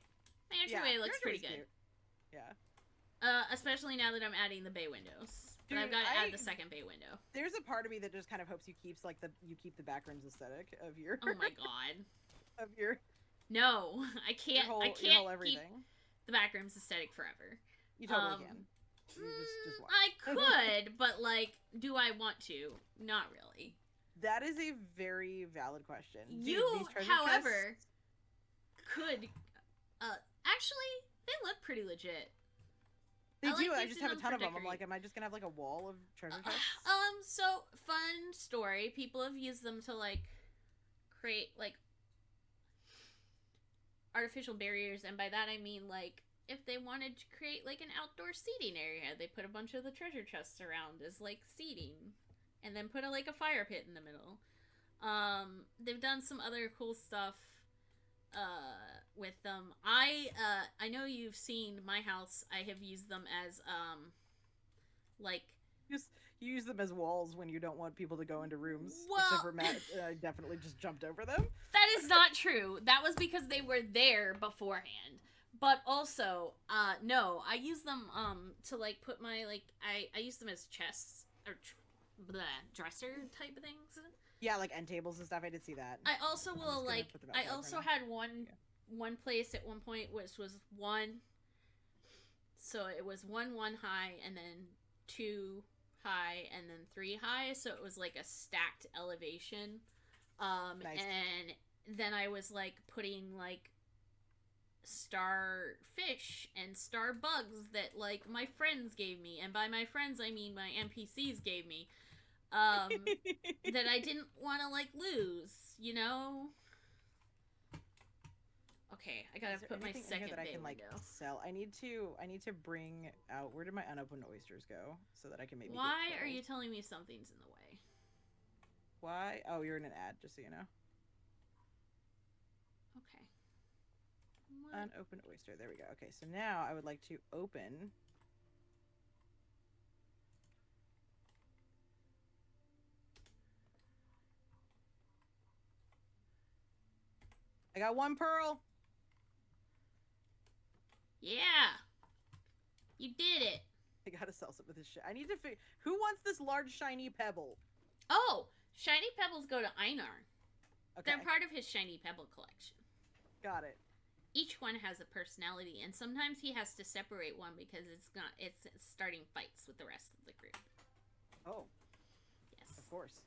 My entryway looks pretty good. Cute. Yeah. Especially now that I'm adding the bay windows. But I've got to add the second bay window. There's a part of me that just kind of hopes you keep the backrooms aesthetic of your... Oh my god. Of your... No, I can't. I can't keep everything. The backrooms aesthetic forever. You totally can. Just watch. I could, but like, do I want to? Not really. That is a very valid question. You, however, could. Actually, they look pretty legit. They do. I just have a ton of them. I'm like, am I just gonna have like a wall of treasure chests? So fun story. People have used them to like create like artificial barriers, and by that I mean like if they wanted to create like an outdoor seating area, they put a bunch of the treasure chests around as like seating, and then put a fire pit in the middle. They've done some other cool stuff with them. I know you've seen my house. I have used them as like you use them as walls when you don't want people to go into rooms. Well, except for Matt, I definitely just jumped over them. That is not true. That was because they were there beforehand. But also, no, I use them to like put my I use them as chests or dresser type of things. Yeah, like end tables and stuff. I did see that. I also will like. I also had one place at one point which was 1. So it was 1 high and then 2 high and then 3 high, so it was like a stacked elevation. Nice. And then I was like putting like starfish and star bugs that like my friends gave me, and by my friends I mean my NPCs gave me, that I didn't want to like lose, you know. Okay, I gotta put my second that I can window. like sell. I need to bring out. Where did my unopened oysters go? So that I can maybe. Why are you telling me something's in the way? Why? Oh, you're in an ad, just so you know. Okay. Unopened oyster. There we go. Okay, so now I would like to open. I got 1 pearl. Yeah. You did it. I gotta sell some of this shit. I need to figure. Who wants this large shiny pebble? Oh, shiny pebbles go to Einar. Okay. They're part of his shiny pebble collection. Got it. Each one has a personality, and sometimes he has to separate one because it's starting fights with the rest of the group. Oh. Yes. Of course.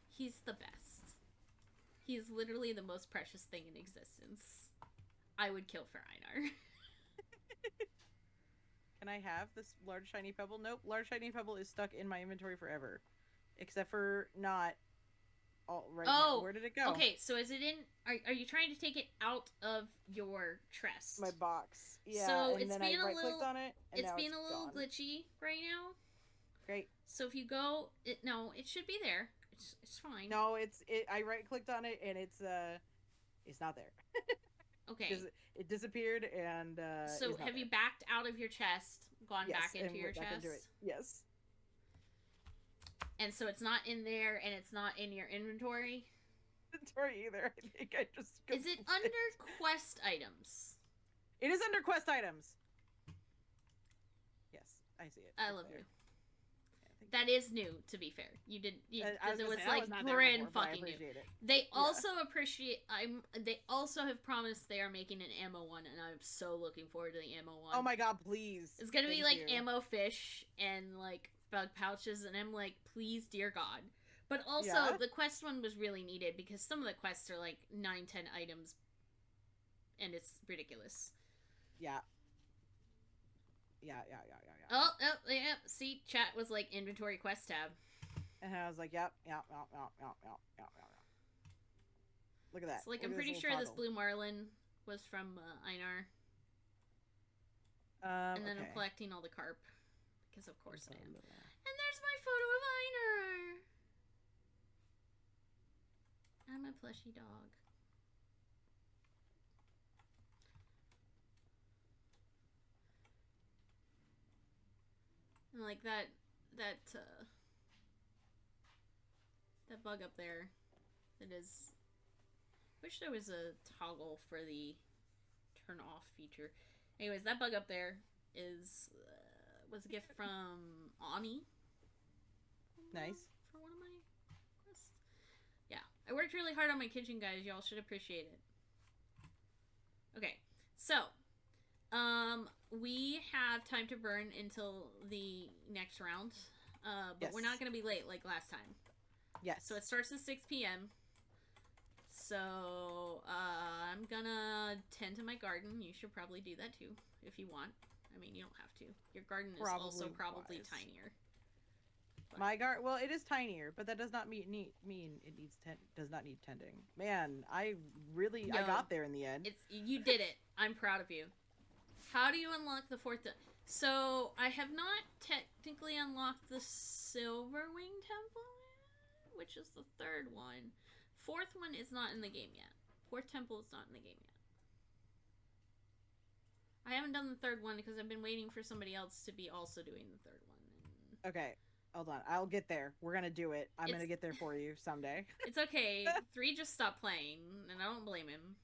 He's the best. He's literally the most precious thing in existence. I would kill for Einar. Can I have this large shiny pebble? Nope. Large shiny pebble is stuck in my inventory forever. Except for not right now. Where did it go? Okay, so is it in... Are you trying to take it out of your chest? My box. Yeah, so and it's then being I right-clicked on it, and it's now being a little gone. glitchy right now. Great. So if you go... No, it should be there. It's fine. No, I right-clicked on it, and it's not there. Okay. It disappeared, and so have you backed out of your chest, gone back into your chest? Into it. Yes. And so it's not in there, and it's not in your inventory? Inventory either. I think I just... Is it under quest items? It is under quest items. Yes, I see it. I love you. That is new, to be fair. You did. It was like brand fucking new. They also appreciate. They also have promised they are making an ammo one, and I'm so looking forward to the ammo one. Oh my god, please! It's gonna be like ammo fish and like bug pouches, and I'm like, please, dear God. But also, the quest one was really needed because some of the quests are like 9-10 items, and it's ridiculous. Yeah. Yeah. Oh, yeah. See, chat was like inventory quest tab. And I was like, yep. Look at that. So, like, I'm pretty sure this blue marlin was from Einar. And then I'm collecting all the carp. Because of course I am. And there's my photo of Einar! I'm a plushy dog. And like that bug up there, that is. Wish there was a toggle for the turn off feature. Anyways, that bug up there was a gift from Ani. Nice. For one of my quests. Yeah, I worked really hard on my kitchen, guys. Y'all should appreciate it. Okay, so. We have time to burn until the next round, but we're not going to be late like last time. Yes. So it starts at 6 p.m. So, I'm gonna tend to my garden. You should probably do that too, if you want. I mean, you don't have to. Your garden is also probably tinier. But... My garden, well, it is tinier, but that does not mean it does not need tending. Man, I got there in the end. You did it. I'm proud of you. How do you unlock the 4th? So, I have not technically unlocked the Silverwing Temple, which is the 3rd one. 4th one is not in the game yet. 4th Temple is not in the game yet. I haven't done the 3rd one because I've been waiting for somebody else to be also doing the 3rd one. Okay, hold on. I'll get there. We're gonna do it. I'm gonna get there for you someday. It's okay. 3 just stopped playing, and I don't blame him.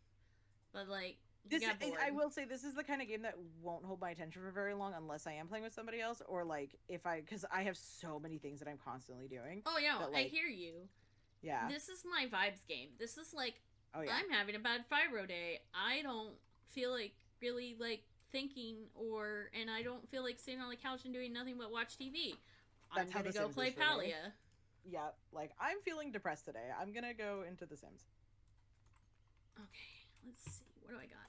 But, like... I will say this is the kind of game that won't hold my attention for very long unless I am playing with somebody else, or like because I have so many things that I'm constantly doing. Oh yeah, I hear you. Yeah, this is my vibes game. This is like, I'm having a bad fibro day. I don't feel like really like thinking, and I don't feel like sitting on the couch and doing nothing but watch TV. I'm gonna go play Palia. Yeah, like, I'm feeling depressed today. I'm gonna go into The Sims. Okay, let's see. What do I got?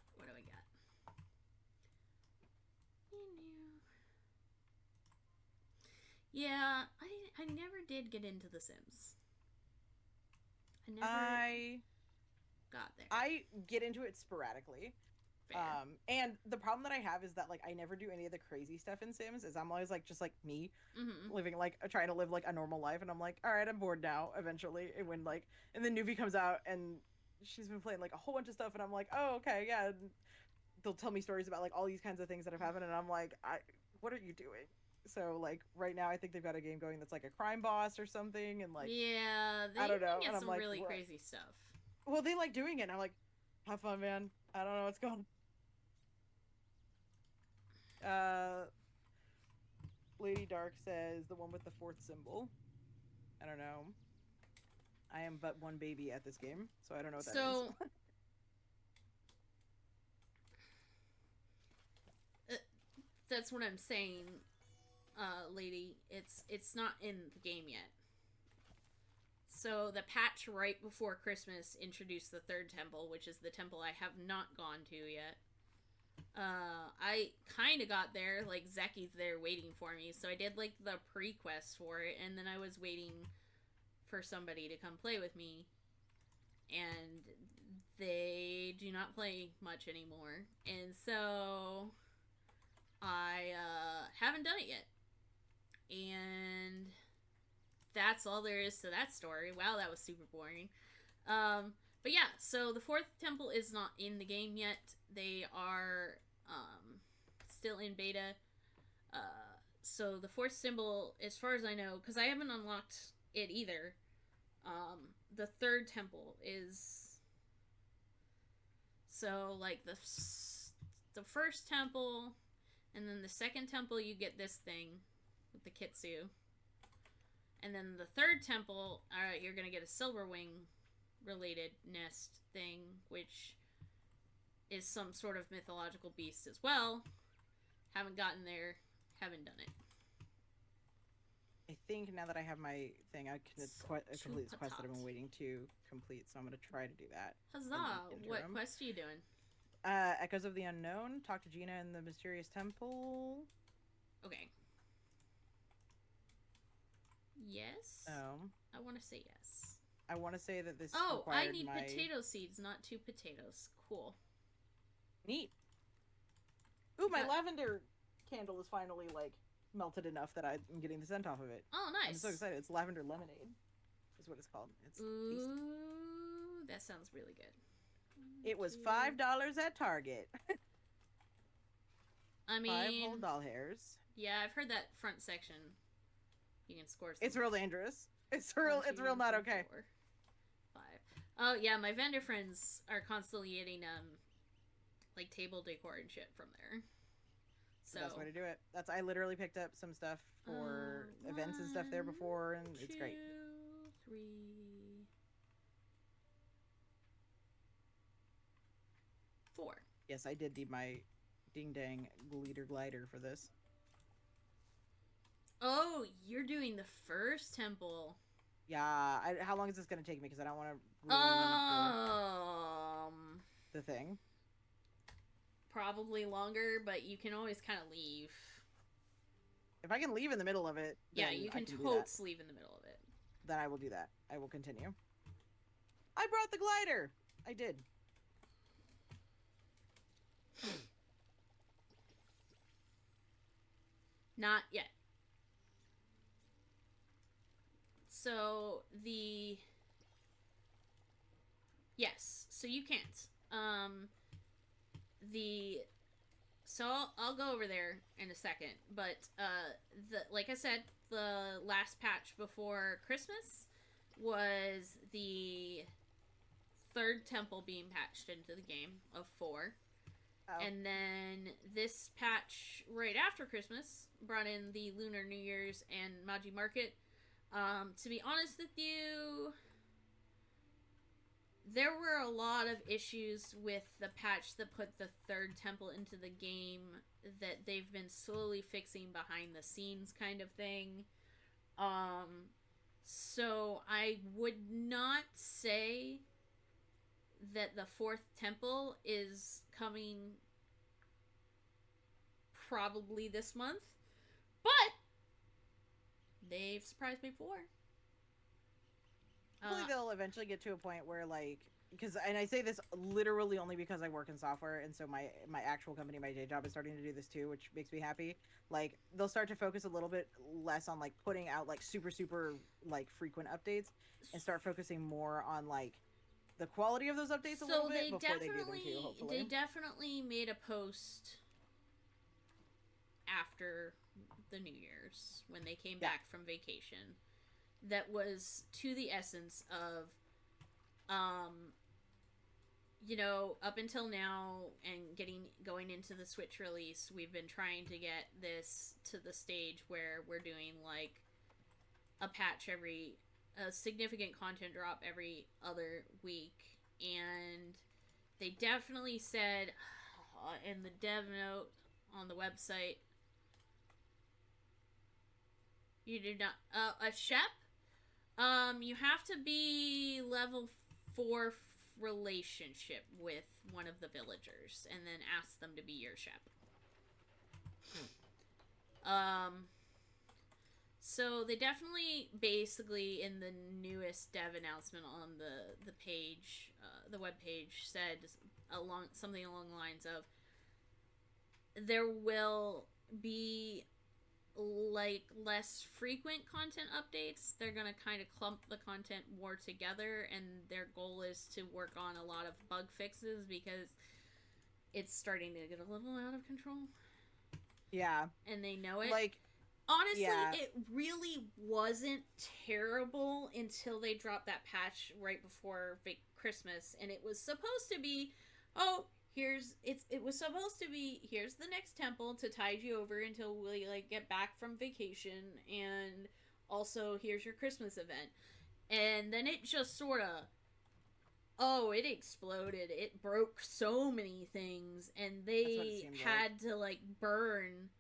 Yeah, I never did get into The Sims. I got there. I get into it sporadically. Fair. And the problem that I have is that, like, I never do any of the crazy stuff in Sims. Is I'm always like just like me, living like trying to live like a normal life, and I'm like, all right, I'm bored now. Eventually, and when like, and then Nuvi comes out and she's been playing like a whole bunch of stuff, and I'm like, oh, okay, yeah. And they'll tell me stories about like all these kinds of things that have happened, and I'm like, what are you doing? So like right now, I think they've got a game going that's like a crime boss or something, and like I don't know. Get and some like, really crazy stuff. Well, they like doing it, and I'm like, have fun, man. I don't know what's going on. Lady Dark says the one with the fourth symbol. I don't know. I am but one baby at this game, so I don't know what that means. That's what I'm saying, lady. It's not in the game yet. So the patch right before Christmas introduced the third temple, which is the temple I have not gone to yet. I kind of got there, like Zeki's there waiting for me, so I did like the pre-quest for it, and then I was waiting for somebody to come play with me, and they do not play much anymore, and so I haven't done it yet, and that's all there is to that story. Wow, that was super boring. But yeah, so the fourth temple is not in the game yet. They are still in beta. So the fourth symbol, as far as I know, because I haven't unlocked it either, the third temple is... So, like, the first temple, and then the second temple, you get this thing with the Kitsu. And then the third temple, alright, you're gonna get a Silverwing related nest thing, which is some sort of mythological beast as well. Haven't gotten there, haven't done it. I think now that I have my thing, I can complete this quest that I've been waiting to complete, so I'm going to try to do that. Huzzah! What quest are you doing? Echoes of the Unknown, talk to Gina in the Mysterious Temple. Okay. Yes? Oh. I want to say yes. I want to say that this I need potato seeds, not 2 potatoes. Cool. Neat. Ooh, my lavender candle is finally, like, melted enough that I'm getting the scent off of it. Oh, nice. I'm so excited. It's lavender lemonade is what it's called. It's tasty. That sounds really good. It was $5 at Target. I mean... 5 whole doll hairs. Yeah, I've heard that front section. You can score some. It's real dangerous. It's real not okay. 4, 5. Oh, yeah, my vendor friends are constantly getting, like, table decor and shit from there. So that's the way to do it. I literally picked up some stuff for events and stuff there before, and it's great. 2, 3. Four. Yes, I did need my ding dang glider for this. Oh, you're doing the first temple. Yeah. How long is this going to take me? Because I don't want to ruin the thing. Probably longer, but you can always kind of leave. If I can leave in the middle of it, yeah, you can totes leave in the middle of it. Then I will do that. I will continue. I brought the glider. I did. Not yet. So yes, so you can't. So I'll go over there in a second, but like I said, the last patch before Christmas was the third temple being patched into the game of 4. Oh. And then this patch right after Christmas brought in the Lunar New Year's and Maji Market. To be honest with you, there were a lot of issues with the patch that put the third temple into the game that they've been slowly fixing behind the scenes kind of thing. So I would not say that the fourth temple is coming probably this month, but they've surprised me before. Hopefully they'll eventually get to a point where, like, and I say this literally only because I work in software, and so my actual company, my day job, is starting to do this too, which makes me happy. Like, they'll start to focus a little bit less on like putting out like super like frequent updates, and start focusing more on like the quality of those updates a little bit before they do them too. Hopefully, they definitely made a post after the New Year's when they came back from vacation that was to the essence of, you know, up until now and going into the Switch release, we've been trying to get this to the stage where we're doing like a significant content drop every other week, and they definitely said in the dev note on the website, you do not a shep. You have to be level 4 relationship with one of the villagers, and then ask them to be your shep. So they definitely, basically, in the newest dev announcement on the page, the web page, said something along the lines of, there will be like less frequent content updates. They're gonna kind of clump the content more together, and their goal is to work on a lot of bug fixes because it's starting to get a little out of control. Yeah, and they know it. Like, honestly, it really wasn't terrible until they dropped that patch right before Christmas, and it was supposed to be, it was supposed to be, here's the next temple to tide you over until we like get back from vacation, and also here's your Christmas event. And then it just sort of, it exploded. It broke so many things, and they had to like burn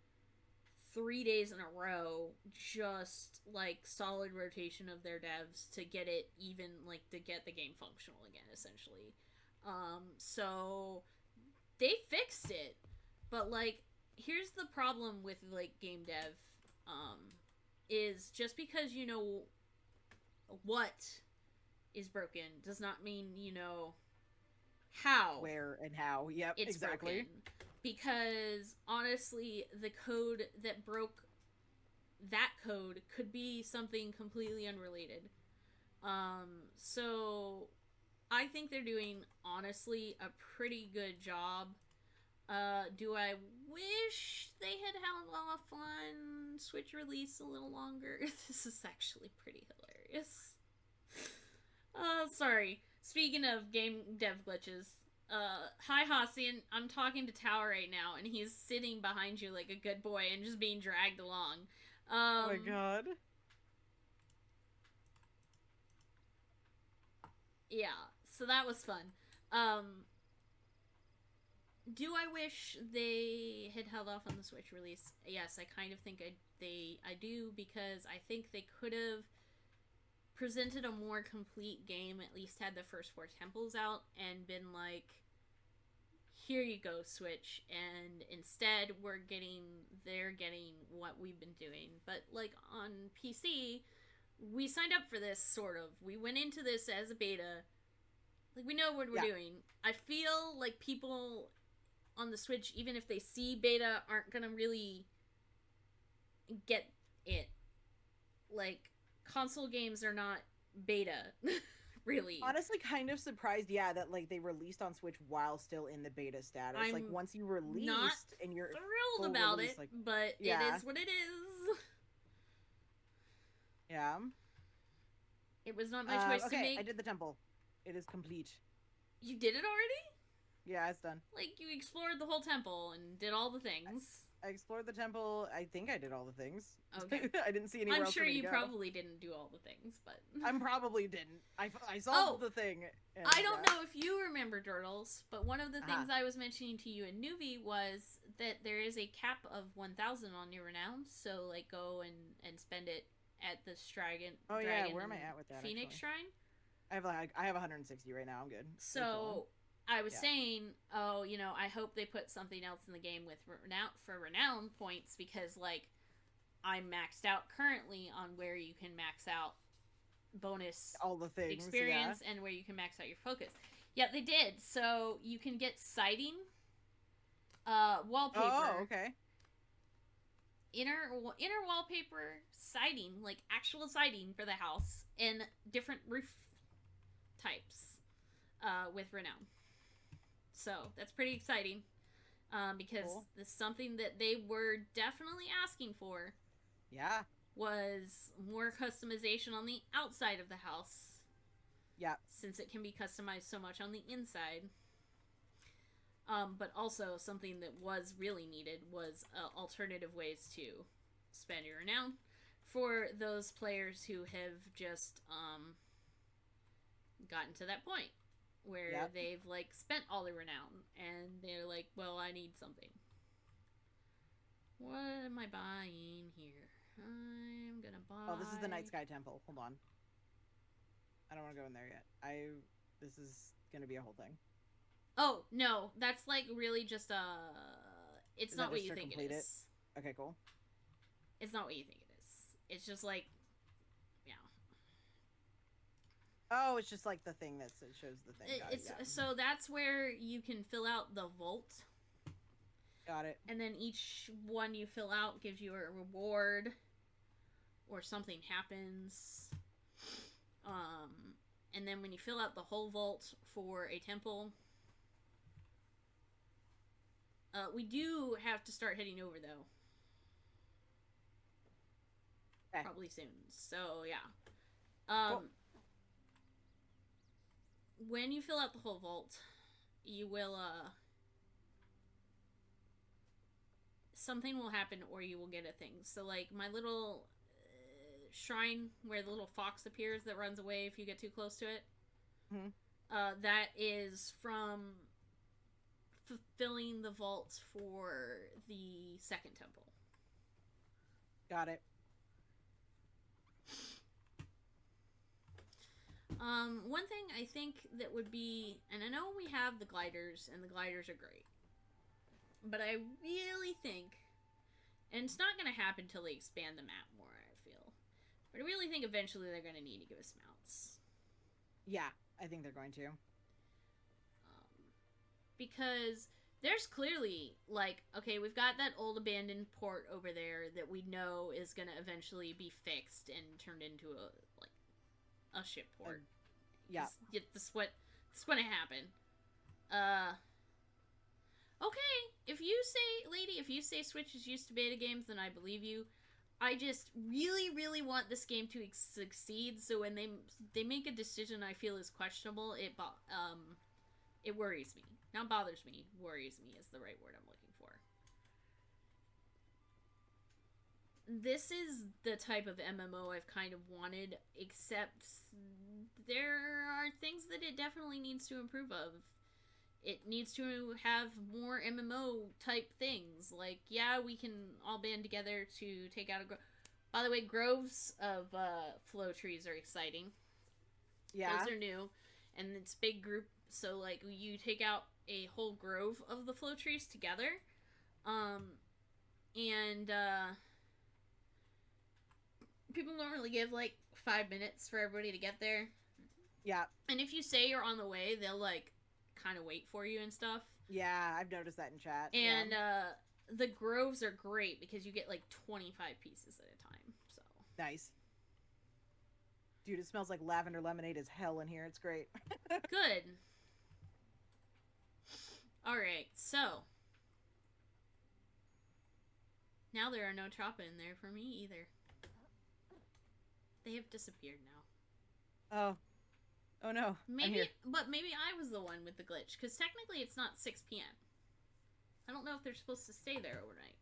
3 days in a row, just like solid rotation of their devs to get it even, like to get the game functional again, essentially. So they fixed it, but like, here's the problem with like game dev, is just because you know what is broken does not mean you know how, where, and how. Yep, it's exactly. Broken. Because honestly, the code that broke that code could be something completely unrelated. So I think they're doing, honestly, a pretty good job. Do I wish they had held off on Switch release a little longer? This is actually pretty hilarious. Sorry. Speaking of game dev glitches, hi Hassian, I'm talking to Tower right now, and he's sitting behind you like a good boy and just being dragged along. Oh my god. Yeah, so that was fun. Do I wish they had held off on the Switch release? Yes, I kind of think I do, because I think they could have presented a more complete game, at least had the first 4 temples out, and been like, here you go, Switch. And instead, they're getting what we've been doing. But like on PC, we signed up for this, sort of. We went into this as a beta. Like, we know what we're doing. I feel like people on the Switch, even if they see beta, aren't gonna really get it. Like, console games are not beta, really. Honestly, kind of surprised, that like they released on Switch while still in the beta status. I'm like, once you released not and you're thrilled about release, it, like, but it is what it is. Yeah. It was not my choice to make. I did the temple. It is complete. You did it already? Yeah, it's done. Like, you explored the whole temple and did all the things. I explored the temple. I think I did all the things. Okay. I didn't see anywhere I'm else sure for me to you go. probably didn't do all the things, but... I probably didn't. I solved the thing. And, I don't know if you remember Durdles, but one of the things I was mentioning to you in Newbie was that there is a cap of 1,000 on your renown, so, like, go and spend it at the Dragon. Oh Dragon yeah, where am I at with that? Phoenix actually? Shrine. I have 160 right now. I'm good. So I was saying, oh, you know, I hope they put something else in the game with renown points, because like I'm maxed out currently on where you can max out bonus all the things experience and where you can max out your focus. Yeah, they did. So you can get sighting, wallpaper. Oh, okay. Inner wallpaper, siding, like actual siding for the house, and different roof types with renown. So that's pretty exciting, because this is something that they were definitely asking for. Yeah. Was more customization on the outside of the house. Yeah. Since it can be customized so much on the inside. But also something that was really needed was alternative ways to spend your renown for those players who have just gotten to that point where they've like spent all their renown and they're like, well, I need something. What am I buying here? I'm gonna buy... Oh, this is the Night Sky Temple. Hold on. I don't want to go in there yet. This is gonna be a whole thing. Oh, no. That's like really just it's not what you think it is. Okay, cool. It's not what you think it is. It's just like, yeah. Oh, it's just like the thing that shows the thing. So that's where you can fill out the vault. Got it. And then each one you fill out gives you a reward, or something happens. And then when you fill out the whole vault for a temple, we do have to start heading over though. Okay. Probably soon. So yeah. Cool. When you fill out the whole vault, you will something will happen, or you will get a thing. So like my little shrine where the little fox appears that runs away if you get too close to it. Mm-hmm. That is from fulfilling the vault for the second temple. Got it. One thing I think that would be, and I know we have the gliders, and the gliders are great, but I really think, and it's not going to happen until they expand the map more, I feel, but I really think eventually they're going to need to give us mounts. Yeah, I think they're going to. Because there's clearly, like, okay, we've got that old abandoned port over there that we know is going to eventually be fixed and turned into a ship port. Yeah. This what going to happen. Okay, if you say Switch is used to beta games, then I believe you. I just really, really want this game to succeed, so when they make a decision I feel is questionable, it worries me. Not bothers me, worries me is the right word I'm looking for. This is the type of MMO I've kind of wanted, except there are things that it definitely needs to improve of. It needs to have more MMO type things. Like, yeah, we can all band together to take out a grove. By the way, groves of flow trees are exciting. Yeah. Those are new. And it's big group. So, like, you take out a whole grove of the flow trees together. People normally give, like, 5 minutes for everybody to get there. Yeah. And if you say you're on the way, they'll, like, kind of wait for you and stuff. Yeah, I've noticed that in chat. And the groves are great because you get like 25 pieces at a time. So nice. Dude, it smells like lavender lemonade as hell in here. It's great. Good. All right, so now there are no choppa in there for me either. They have disappeared now. Oh no. Maybe I was the one with the glitch, because technically it's not 6 p.m. I don't know if they're supposed to stay there overnight.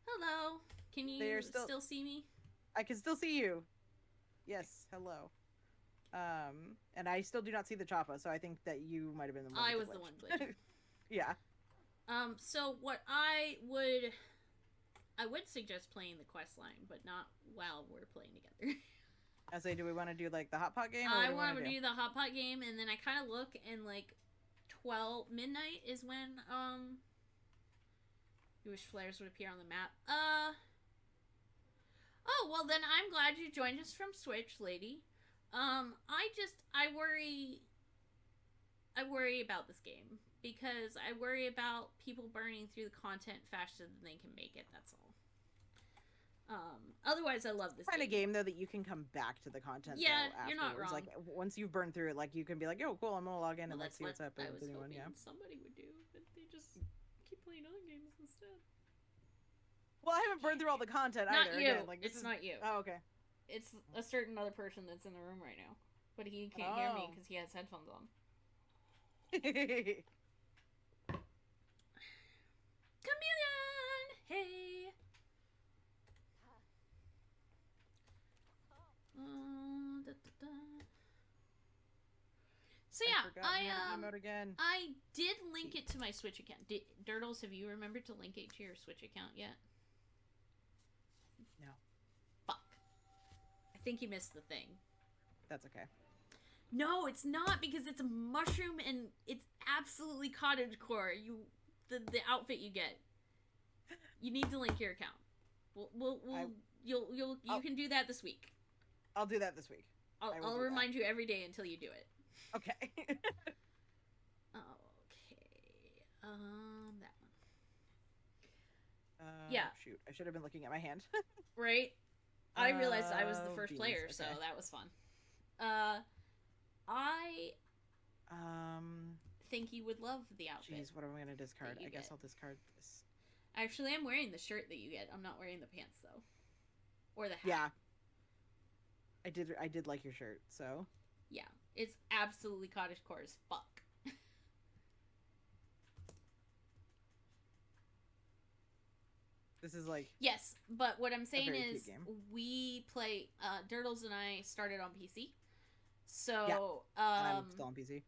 Hello. Can you still see me? I can still see you. Yes, hello. And I still do not see the choppa, so I think that you might have been the one. I was the one glitching. Yeah. So what I would I would suggest playing the quest line, but not while we're playing together. I say, do we want to do like the HotPot game? Or I want to do the HotPot game, and then I kind of look, and like 12 midnight is when you wish flares would appear on the map. Oh, well then I'm glad you joined us from Switch, lady. I worry about this game because I worry about people burning through the content faster than they can make it. That's all. Otherwise I love this kind of game though that you can come back to the content. Yeah, though, you're not wrong. Like once you've burned through it, like you can be like, "Oh, cool, I'm gonna log in and like see what's up." I was hoping somebody would do, but they just keep playing other games instead. Well, I haven't burned through all the content not either. You. Again, like, it's not you. Oh, okay. It's a certain other person that's in the room right now, but he can't hear me because he has headphones on. Chameleon! Hey! So yeah, I did link it to my Switch account. Durdles, have you remembered to link it to your Switch account yet? No. Fuck. I think you missed the thing. That's okay. No, it's not, because it's a mushroom and it's absolutely cottagecore. The outfit you get. You need to link your account. You can do that this week. I'll do that this week. I'll remind you every day until you do it. Okay. Okay. That one. Yeah. Shoot, I should have been looking at my hand. Right? I realized I was the first player, okay. so that was fun. I think you would love the outfit. Jeez, what am I going to discard? I guess I'll discard this. Actually, I'm wearing the shirt that you get. I'm not wearing the pants, though. Or the hat. Yeah. I did like your shirt, so. Yeah. It's absolutely cottagecore as fuck. This is like... Yes, but what I'm saying is we play... Durdles and I started on PC. So... Yeah, and I'm still on PC.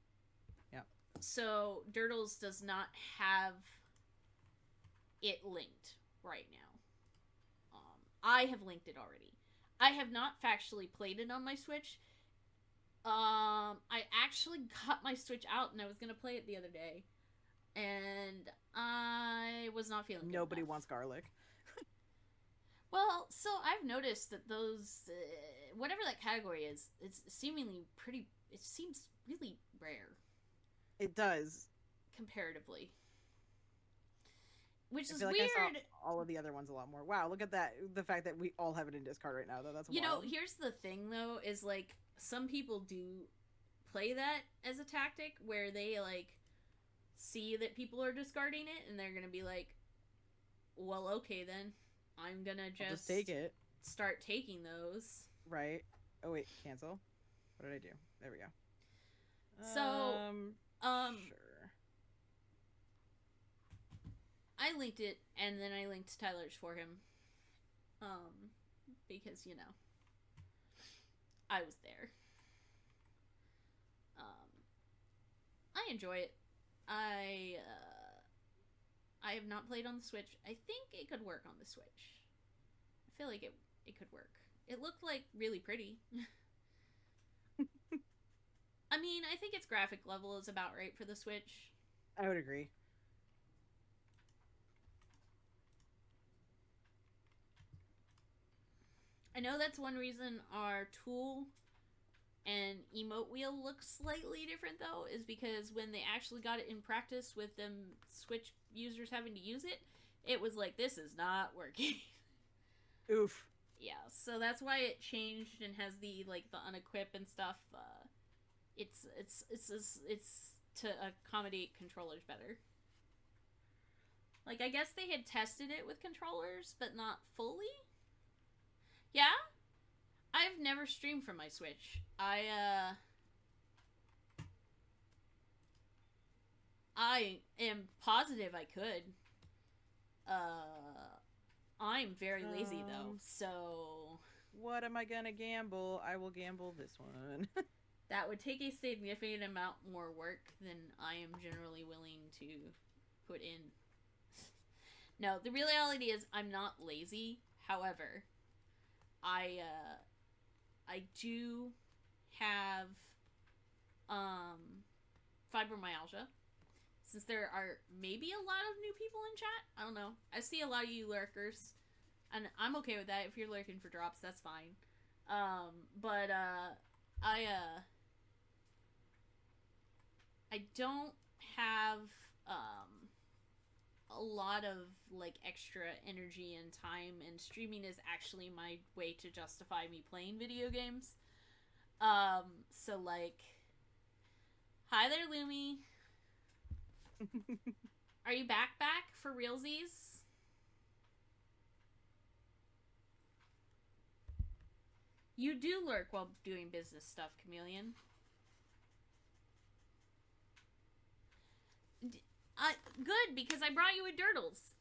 Yeah. So, Durdles does not have it linked right now. I have linked it already. I have not factually played it on my Switch. I actually got my Switch out and I was going to play it the other day. And I was not feeling good Nobody enough. wants garlic. Well, so I've noticed that those, whatever that category is, it's seemingly pretty, it seems really rare. It does. Comparatively. Which is like weird. I saw all of the other ones a lot more. Wow, look at that. The fact that we all have it in discard right now, though. That's wild. You know, here's the thing, though, is, like, some people do play that as a tactic where they, like, see that people are discarding it and they're gonna be like, well, okay, then. I'm gonna just take it. Start taking those. Right. Oh, wait. Cancel. What did I do? There we go. So, sure. I linked it, and then I linked Tyler's for him. Because, you know, I was there. I enjoy it. I have not played on the Switch. I think it could work on the Switch. I feel like it could work. It looked, like, really pretty. I mean, I think its graphic level is about right for the Switch. I would agree. I know that's one reason our tool and emote wheel looks slightly different, though, is because when they actually got it in practice with them Switch users having to use it, it was like, this is not working. Oof. Yeah, so that's why it changed and has the, like, the unequip and stuff. It's to accommodate controllers better. Like, I guess they had tested it with controllers, but not fully? Yeah? I've never streamed from my Switch. I am positive I could. I'm very lazy, though, so... What am I gonna gamble? I will gamble this one. That would take a significant amount more work than I am generally willing to put in. No, the reality is I'm not lazy. However, I do have fibromyalgia. Since there are maybe a lot of new people in chat, I don't know. I see a lot of you lurkers, and I'm okay with that. If you're lurking for drops, that's fine. But I don't have a lot of like extra energy and time, and streaming is actually my way to justify me playing video games. So like, hi there, Lumi. Are you back for realsies? You do lurk while doing business stuff, Chameleon. Good, because I brought you a Durdles.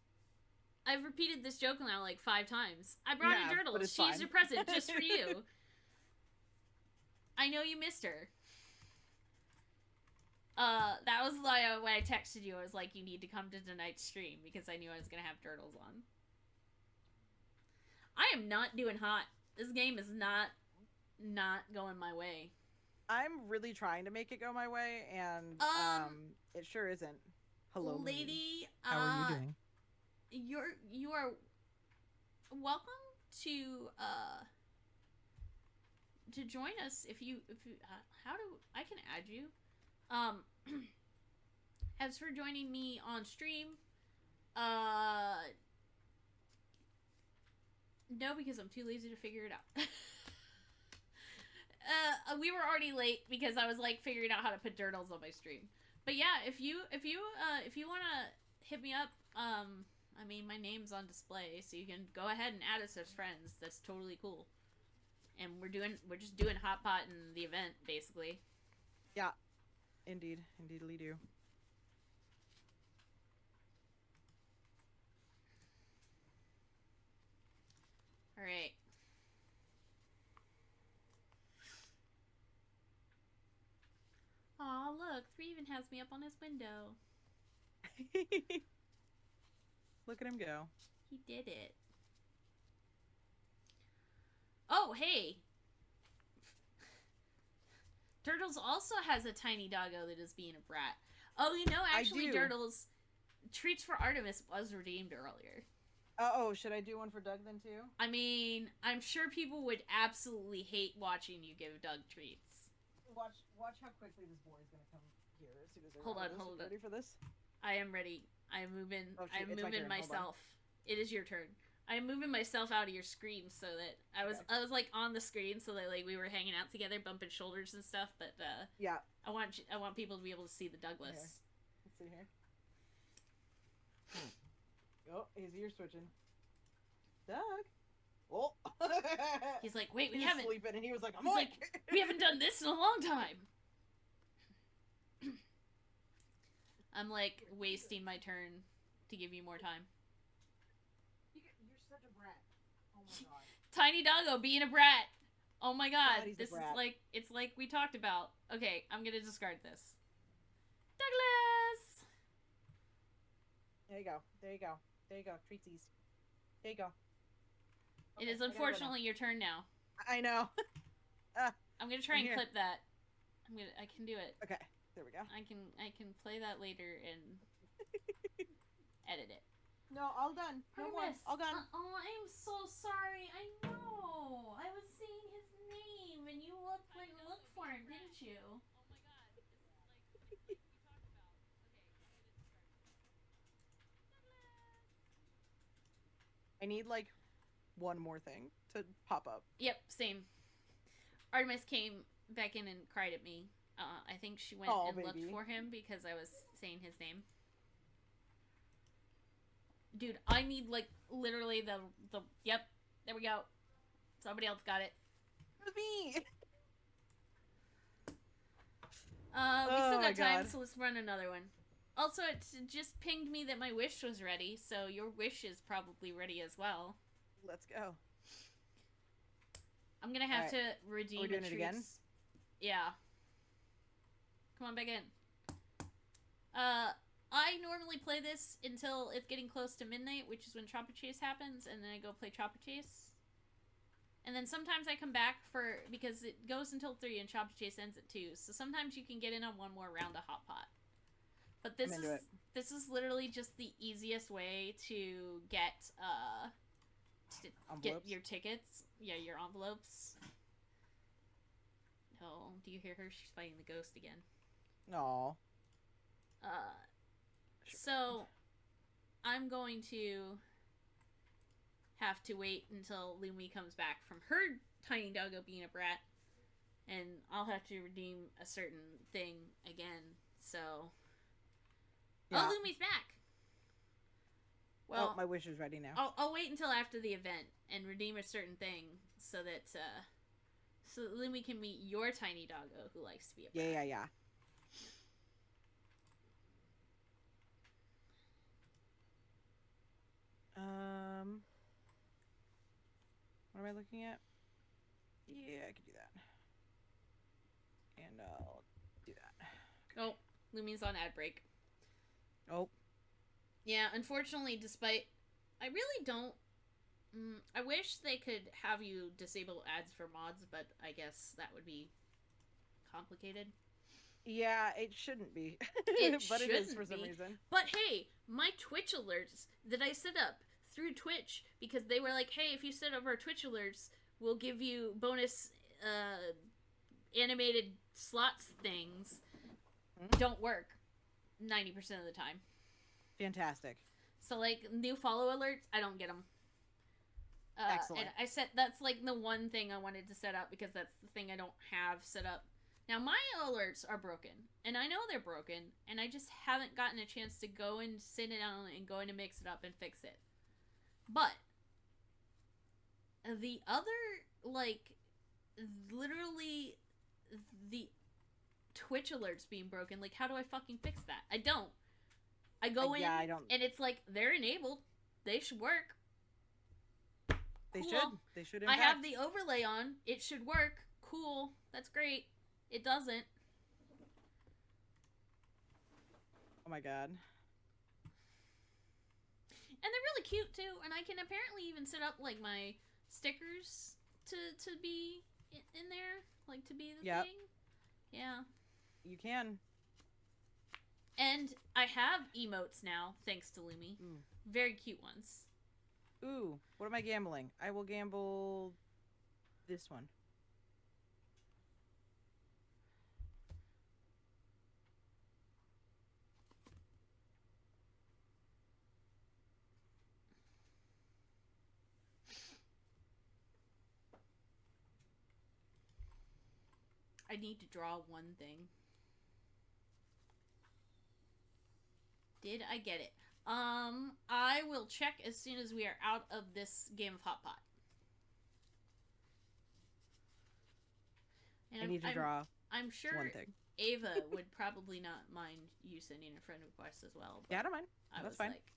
I've repeated this joke now like 5 times. I brought a Durdles. She's fine. Your present just for you. I know you missed her. That was like when I texted you. I was like, you need to come to tonight's stream because I knew I was gonna have Durdles on. I am not doing hot. This game is not going my way. I'm really trying to make it go my way, and it sure isn't. Hello, lady. How are you doing? You are welcome to join us if you how do I can add you. As for joining me on stream, no, because I'm too lazy to figure it out. We were already late because I was like figuring out how to put Durdles on my stream. But yeah, if you wanna hit me up, I mean my name's on display, so you can go ahead and add us as friends. That's totally cool. And we're just doing HotPot in the event basically. Yeah, indeedly do. All right. Aw, look, 3 even has me up on his window. Look at him go. He did it. Oh, hey! Durdles also has a tiny doggo that is being a brat. Oh, you know, actually, Durdles, Treats for Artemis was redeemed earlier. Oh, should I do one for Doug then, too? I mean, I'm sure people would absolutely hate watching you give Doug treats. Watch how quickly this boy is gonna come here as soon as I hold on. Ready for this? I am ready. I am moving. Oh, shoot, I'm moving myself. It is your turn. I am moving myself out of your screen so that I was like on the screen so that like we were hanging out together, bumping shoulders and stuff. But yeah, I want people to be able to see the Douglas. Here. Let's see here. Oh, his ear's switching. Doug. Oh. He's like, wait, we He's haven't. Sleeping, and he was like, we haven't done this in a long time. I'm like wasting my turn to give you more time. You're such a brat. Oh my god. Tiny doggo being a brat. Oh my god. This is like, it's like we talked about. Okay, I'm gonna discard this. Douglas! There you go. Treatsies. There you go. Okay, it is unfortunately your turn now. I know. I'm gonna try and clip that. I can do it. Okay, there we go. I can play that later and edit it. No, all done. No more. All done. Oh, I'm so sorry. I know. I was saying his name and you looked for him, didn't you? Oh my god. This is like we talked about. Okay, I need like one more thing to pop up. Yep, same. Artemis came back in and cried at me. I think she went and looked for him because I was saying his name. Dude, I need like literally the yep, there we go. Somebody else got it. It was me. We still got time, so let's run another one. Also, it just pinged me that my wish was ready, so your wish is probably ready as well. Let's go. I'm gonna have to redeem. We're doing it again? Yeah. Come on back in. I normally play this until it's getting close to midnight, which is when Chopper Chase happens, and then I go play Chopper Chase. And then sometimes I come back because it goes until 3 and Chopper Chase ends at 2. So sometimes you can get in on one more round of HotPot. But this is literally just the easiest way to get your tickets. Yeah, your envelopes. Oh, do you hear her? She's fighting the ghost again. No. So I'm going to have to wait until Lumi comes back from her tiny doggo being a brat, and I'll have to redeem a certain thing again. So, yeah. Oh, Lumi's back. Well, my wish is ready now. I'll wait until after the event and redeem a certain thing so that Lumi can meet your tiny doggo who likes to be a brat. Yeah. What am I looking at? Yeah, I can do that. And I'll do that. Oh, Lumi's on ad break. Oh. Yeah, unfortunately, I really don't... I wish they could have you disable ads for mods, but I guess that would be complicated. Yeah, it shouldn't be. But it is for some reason. But hey, my Twitch alerts that I set up through Twitch, because they were like, hey, if you set up our Twitch alerts, we'll give you bonus animated slots things, don't work 90% of the time. Fantastic. So, like, new follow alerts, I don't get them. Excellent. And that's like the one thing I wanted to set up, because that's the thing I don't have set up. Now, my alerts are broken, and I know they're broken, and I just haven't gotten a chance to go and sit it down and go in and mix it up and fix it. But the other, like, literally the Twitch alerts being broken, like, how do I fucking fix that? I don't. I go in, I don't. And it's like, they're enabled. They should work. They cool. should. They should. I have the overlay on. It should work. Cool. That's great. It doesn't. Oh my god. And they're really cute too, and I can apparently even set up like my stickers to be in there, like to be the thing. Yeah. You can. And I have emotes now, thanks to Lumi. Very cute ones. Ooh, what am I gambling? I will gamble this one. I need to draw one thing. Did I get it? I will check as soon as we are out of this game of HotPot. And I need to draw I'm sure one thing. Ava would probably not mind you sending a friend request as well. Yeah, I don't mind. That's fine. Like,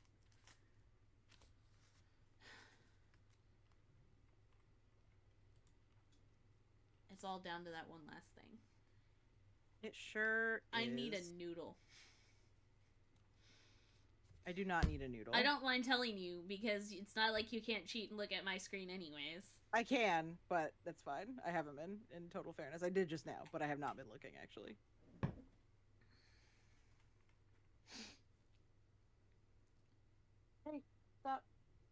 it's all down to that one last thing. It sure is. I need a noodle. I do not need a noodle. I don't mind telling you, because it's not like you can't cheat and look at my screen anyways. I can, but that's fine. I haven't been, in total fairness. I did just now, but I have not been looking, actually. Hey, stop.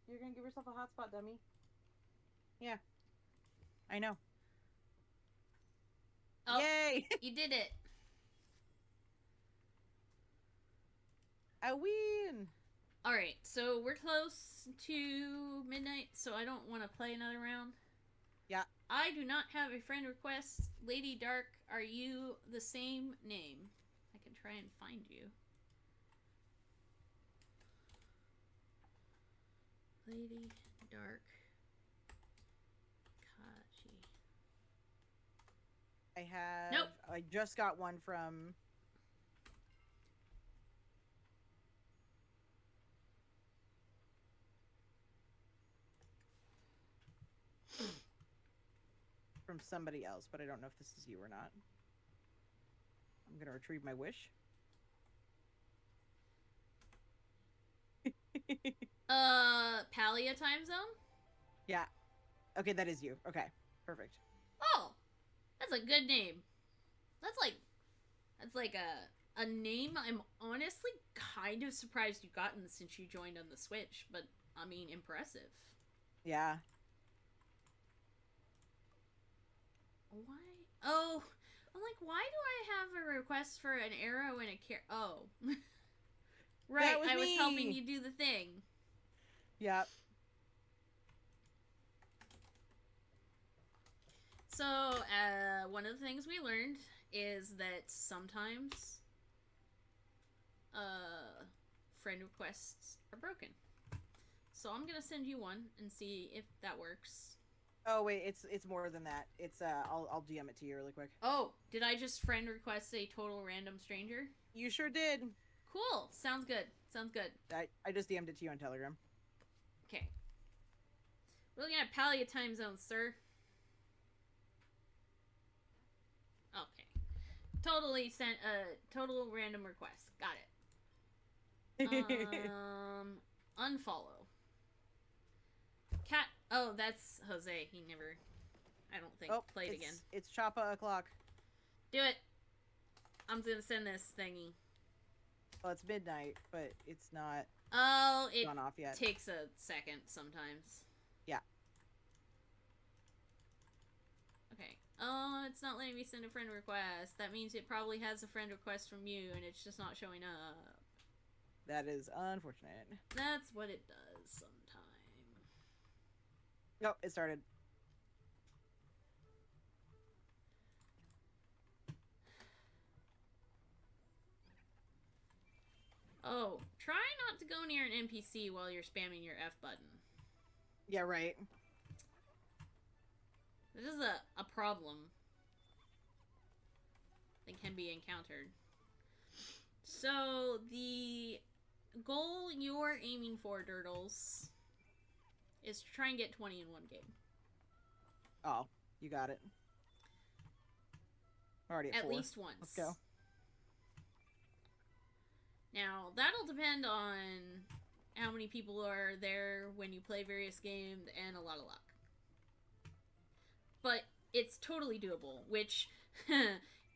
You're gonna give yourself a hotspot, dummy. Yeah. I know. Oh, yay! You did it. I win! Alright, so we're close to midnight, so I don't want to play another round. Yeah. I do not have a friend request. Lady Dark, are you the same name? I can try and find you. Lady Dark Kaji. I have... Nope. I just got one from... from somebody else, but I don't know if this is you or not. I'm gonna retrieve my wish. Palia time zone? Yeah. Okay, that is you. Okay, perfect. Oh, that's a good name. That's like a name I'm honestly kind of surprised you gotten since you joined on the Switch, but I mean, impressive. Yeah. Why? Oh, I'm like, why do I have a request for an arrow and a Oh. Right, I was helping you do the thing. Yep. So, one of the things we learned is that sometimes friend requests are broken. So I'm gonna send you one and see if that works. Oh wait, it's more than that. It's I'll DM it to you really quick. Oh, did I just friend request a total random stranger? You sure did. Cool. Sounds good. Sounds good. I just DM'd it to you on Telegram. Okay. We're looking at Palia time zone, sir. Okay. Totally sent a total random request. Got it. Unfollow. Cat. Oh, that's Jose. He never, I don't think, played again. It's Choppa o'clock. Do it. I'm gonna send this thingy. Well, it's midnight, but it's not. Oh, it gone off yet. Takes a second sometimes. Yeah. Okay. Oh, it's not letting me send a friend request. That means it probably has a friend request from you, and it's just not showing up. That is unfortunate. That's what it does sometimes. Oh, it started. Oh, try not to go near an NPC while you're spamming your F button. Yeah, right. This is a problem that can be encountered. So, the goal you're aiming for, Durdles, is to try and get 20 in one game. Oh, you got it. Already at 4. Least once. Let's go. Now, that'll depend on how many people are there when you play various games and a lot of luck. But it's totally doable, which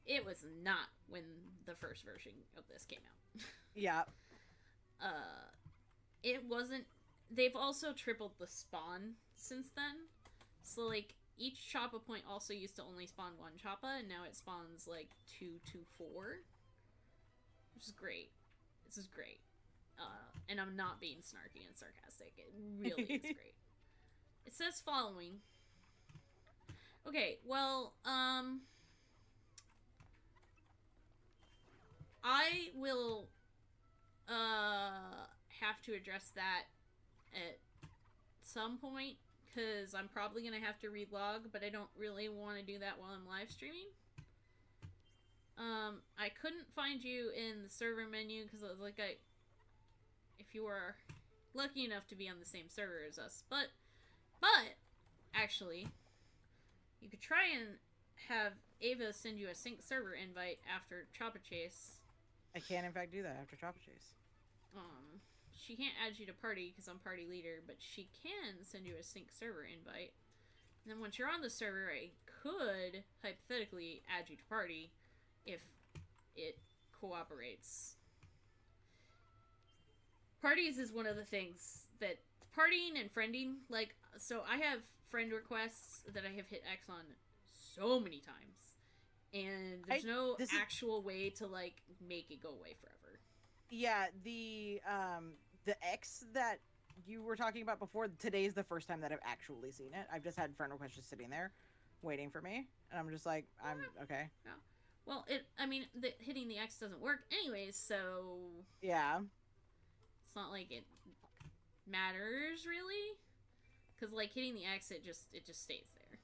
it was not when the first version of this came out. Yeah. It wasn't. They've also tripled the spawn since then. So, like, each Choppa point also used to only spawn 1 Choppa, and now it spawns, like, 2 to 4. Which is great. This is great. And I'm not being snarky and sarcastic. It really is great. It says following. Okay, well, I will, have to address that at some point, because I'm probably going to have to relog, but I don't really want to do that while I'm live streaming. I couldn't find you in the server menu, because it was like, if you were lucky enough to be on the same server as us, but, actually, you could try and have Ava send you a sync server invite after Choppa Chase. I can, in fact, do that after Choppa Chase. She can't add you to party because I'm party leader, but she can send you a sync server invite. And then once you're on the server, I could, hypothetically, add you to party if it cooperates. Parties is one of the things that... Partying and friending, like, so I have friend requests that I have hit X on so many times. And there's no actual way to, like, make it go away forever. Yeah, the X that you were talking about before, today's the first time that I've actually seen it. I've just had friend requests just sitting there waiting for me. And I'm just like, I'm okay. Yeah. Well, hitting the X doesn't work anyways, so... Yeah. It's not like it matters, really. Because, like, hitting the X, it just stays there.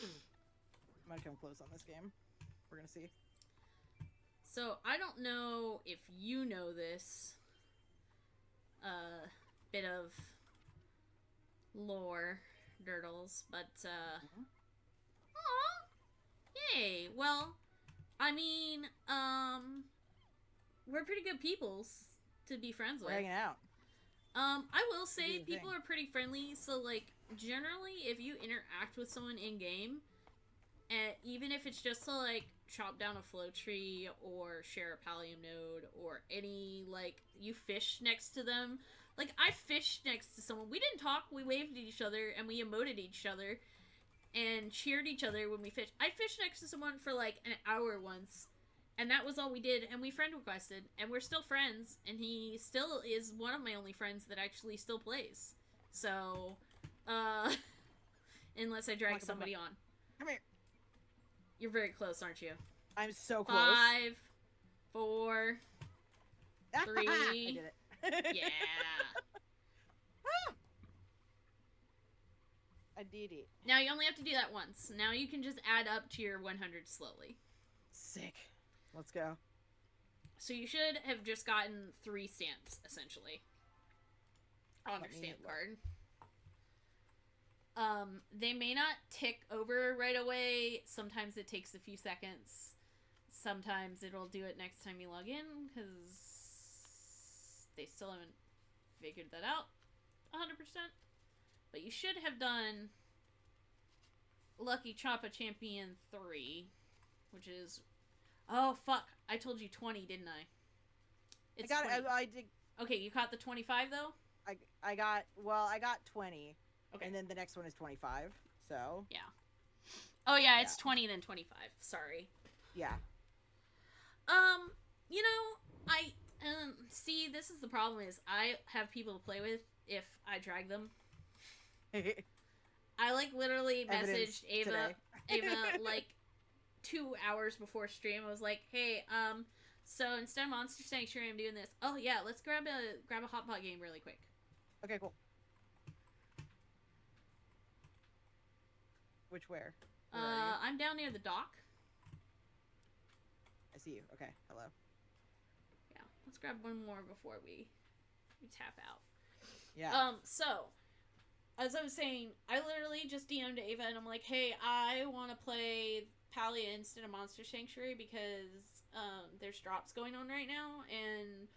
I'm gonna come close on this game. We're gonna see. So, I don't know if you know this bit of lore, Durdles, but, aw! Yay! Well, I mean, we're pretty good peoples. to be friends with. We're hanging out. I will say people are pretty friendly, so like generally if you interact with someone in game, even if it's just to like chop down a flow tree or share a pallium node or any like you fish next to them. Like I fished next to someone. We didn't talk, we waved at each other and we emoted each other and cheered each other when we fished. I fished next to someone for like an hour once. And that was all we did, and we friend requested, and we're still friends, and he still is one of my only friends that actually still plays. So, unless I drag somebody on. Come here. You're very close, aren't you? I'm so close. 5, 4, 3. I did it. Yeah. I did it. Now you only have to do that once. Now you can just add up to your 100 slowly. Sick. Let's go. So you should have just gotten 3 stamps, essentially, on your stamp card. They may not tick over right away. Sometimes it takes a few seconds. Sometimes it'll do it next time you log in, because they still haven't figured that out 100%. But you should have done Lucky Choppa Champion 3, which is... Oh, fuck. I told you 20, didn't I? It's I got 20. I did. Okay, you caught the 25, though? I got 20. Okay. And then the next one is 25, so... Yeah. Oh, yeah, it's 20, then 25. Sorry. Yeah. You know, I... see, this is the problem, is I have people to play with if I drag them. I, like, literally messaged Ava, like... 2 hours before stream, I was like, hey, so instead of Monster Sanctuary, I'm doing this. Oh yeah, let's grab a HotPot game really quick. Okay, cool. Where? I'm down near the dock. I see you. Okay, hello. Yeah, let's grab one more before we tap out. Yeah. So, as I was saying, I literally just DM'd Ava and I'm like, hey, I want to play Palia instead of Monster Sanctuary because there's drops going on right now, and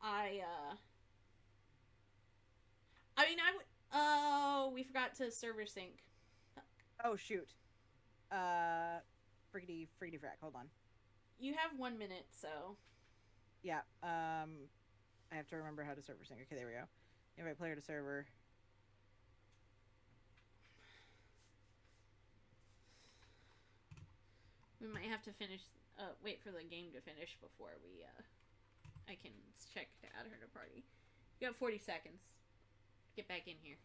I we forgot to server sync. Oh shoot. Friggity frack, hold on. You have 1 minute, so. Yeah, I have to remember how to server sync. Okay, there we go. Invite player to server. We might have to finish, wait for the game to finish before we, I can check to add her to party. You got 40 seconds. Get back in here.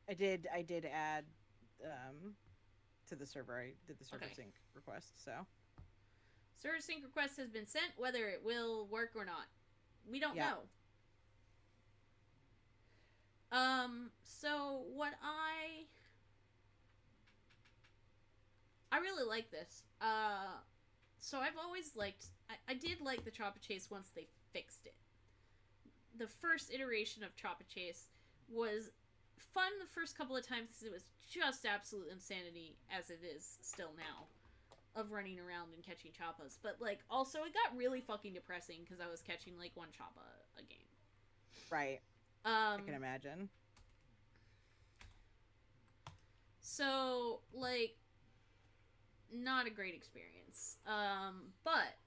I did add, to the server. I did the server sync request, so. Server sync request has been sent, whether it will work or not. We don't know. So what I really like this. So I've always liked... I did like the Choppa Chase once they fixed it. The first iteration of Choppa Chase was fun the first couple of times because it was just absolute insanity, as it is still now, of running around and catching Choppas. But, like, also it got really fucking depressing because I was catching, like, 1 Choppa a game. Right. I can imagine. So, like... not a great experience. But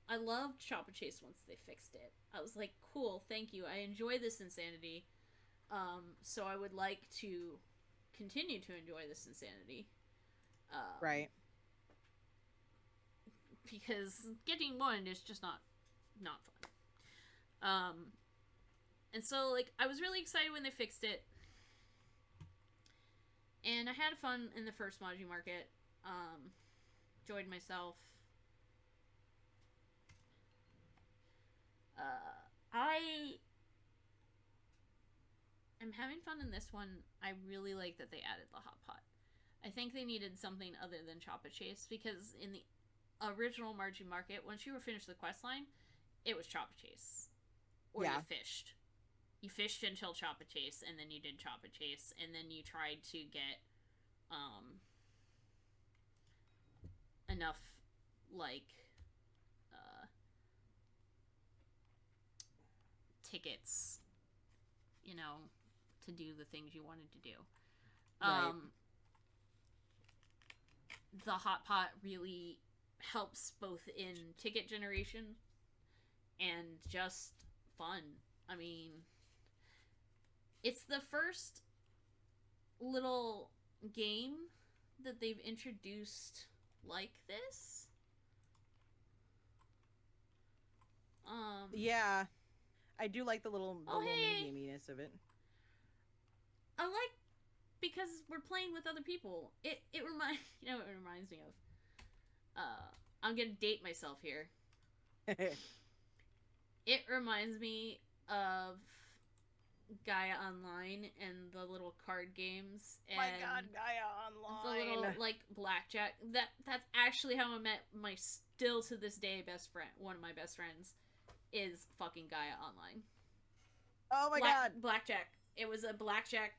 I loved Choppa Chase once they fixed it. I was like, cool, thank you. I enjoy this insanity. So I would like to continue to enjoy this insanity. Right. Because getting one is just not fun. And so, like, I was really excited when they fixed it. And I had fun in the first Maji Market. Enjoyed myself. I am having fun in this one. I really like that they added the HotPot. I think they needed something other than Choppa Chase, because in the original Maji Market, once you were finished the quest line, it was Choppa Chase. Or you fished. You fished until Choppa Chase, and then you did Choppa Chase, and then you tried to get enough, like, tickets, to do the things you wanted to do. Right. The HotPot really helps both in ticket generation and just fun. I mean, it's the first little game that they've introduced like this. Yeah, I do like the little mini gaminess of it. I like because we're playing with other people. It reminds what it reminds me of. I'm gonna date myself here. It reminds me of Gaia Online and the little card games. And my God, Gaia Online. The little blackjack. That's actually how I met my still to this day best friend. One of my best friends is fucking Gaia Online. Oh my God, blackjack. It was a blackjack.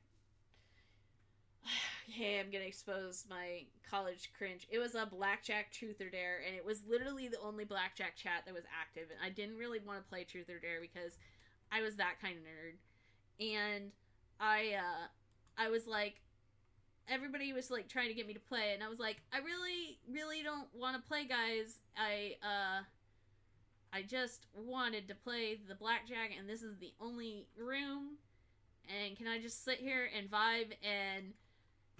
Hey, I'm gonna expose my college cringe. It was a blackjack truth or dare, and it was literally the only blackjack chat that was active. And I didn't really want to play truth or dare because I was that kind of nerd. And I was like, everybody was like trying to get me to play, and I was like, I really, really don't want to play, guys. I just wanted to play the blackjack, and this is the only room, and can I just sit here and vibe? And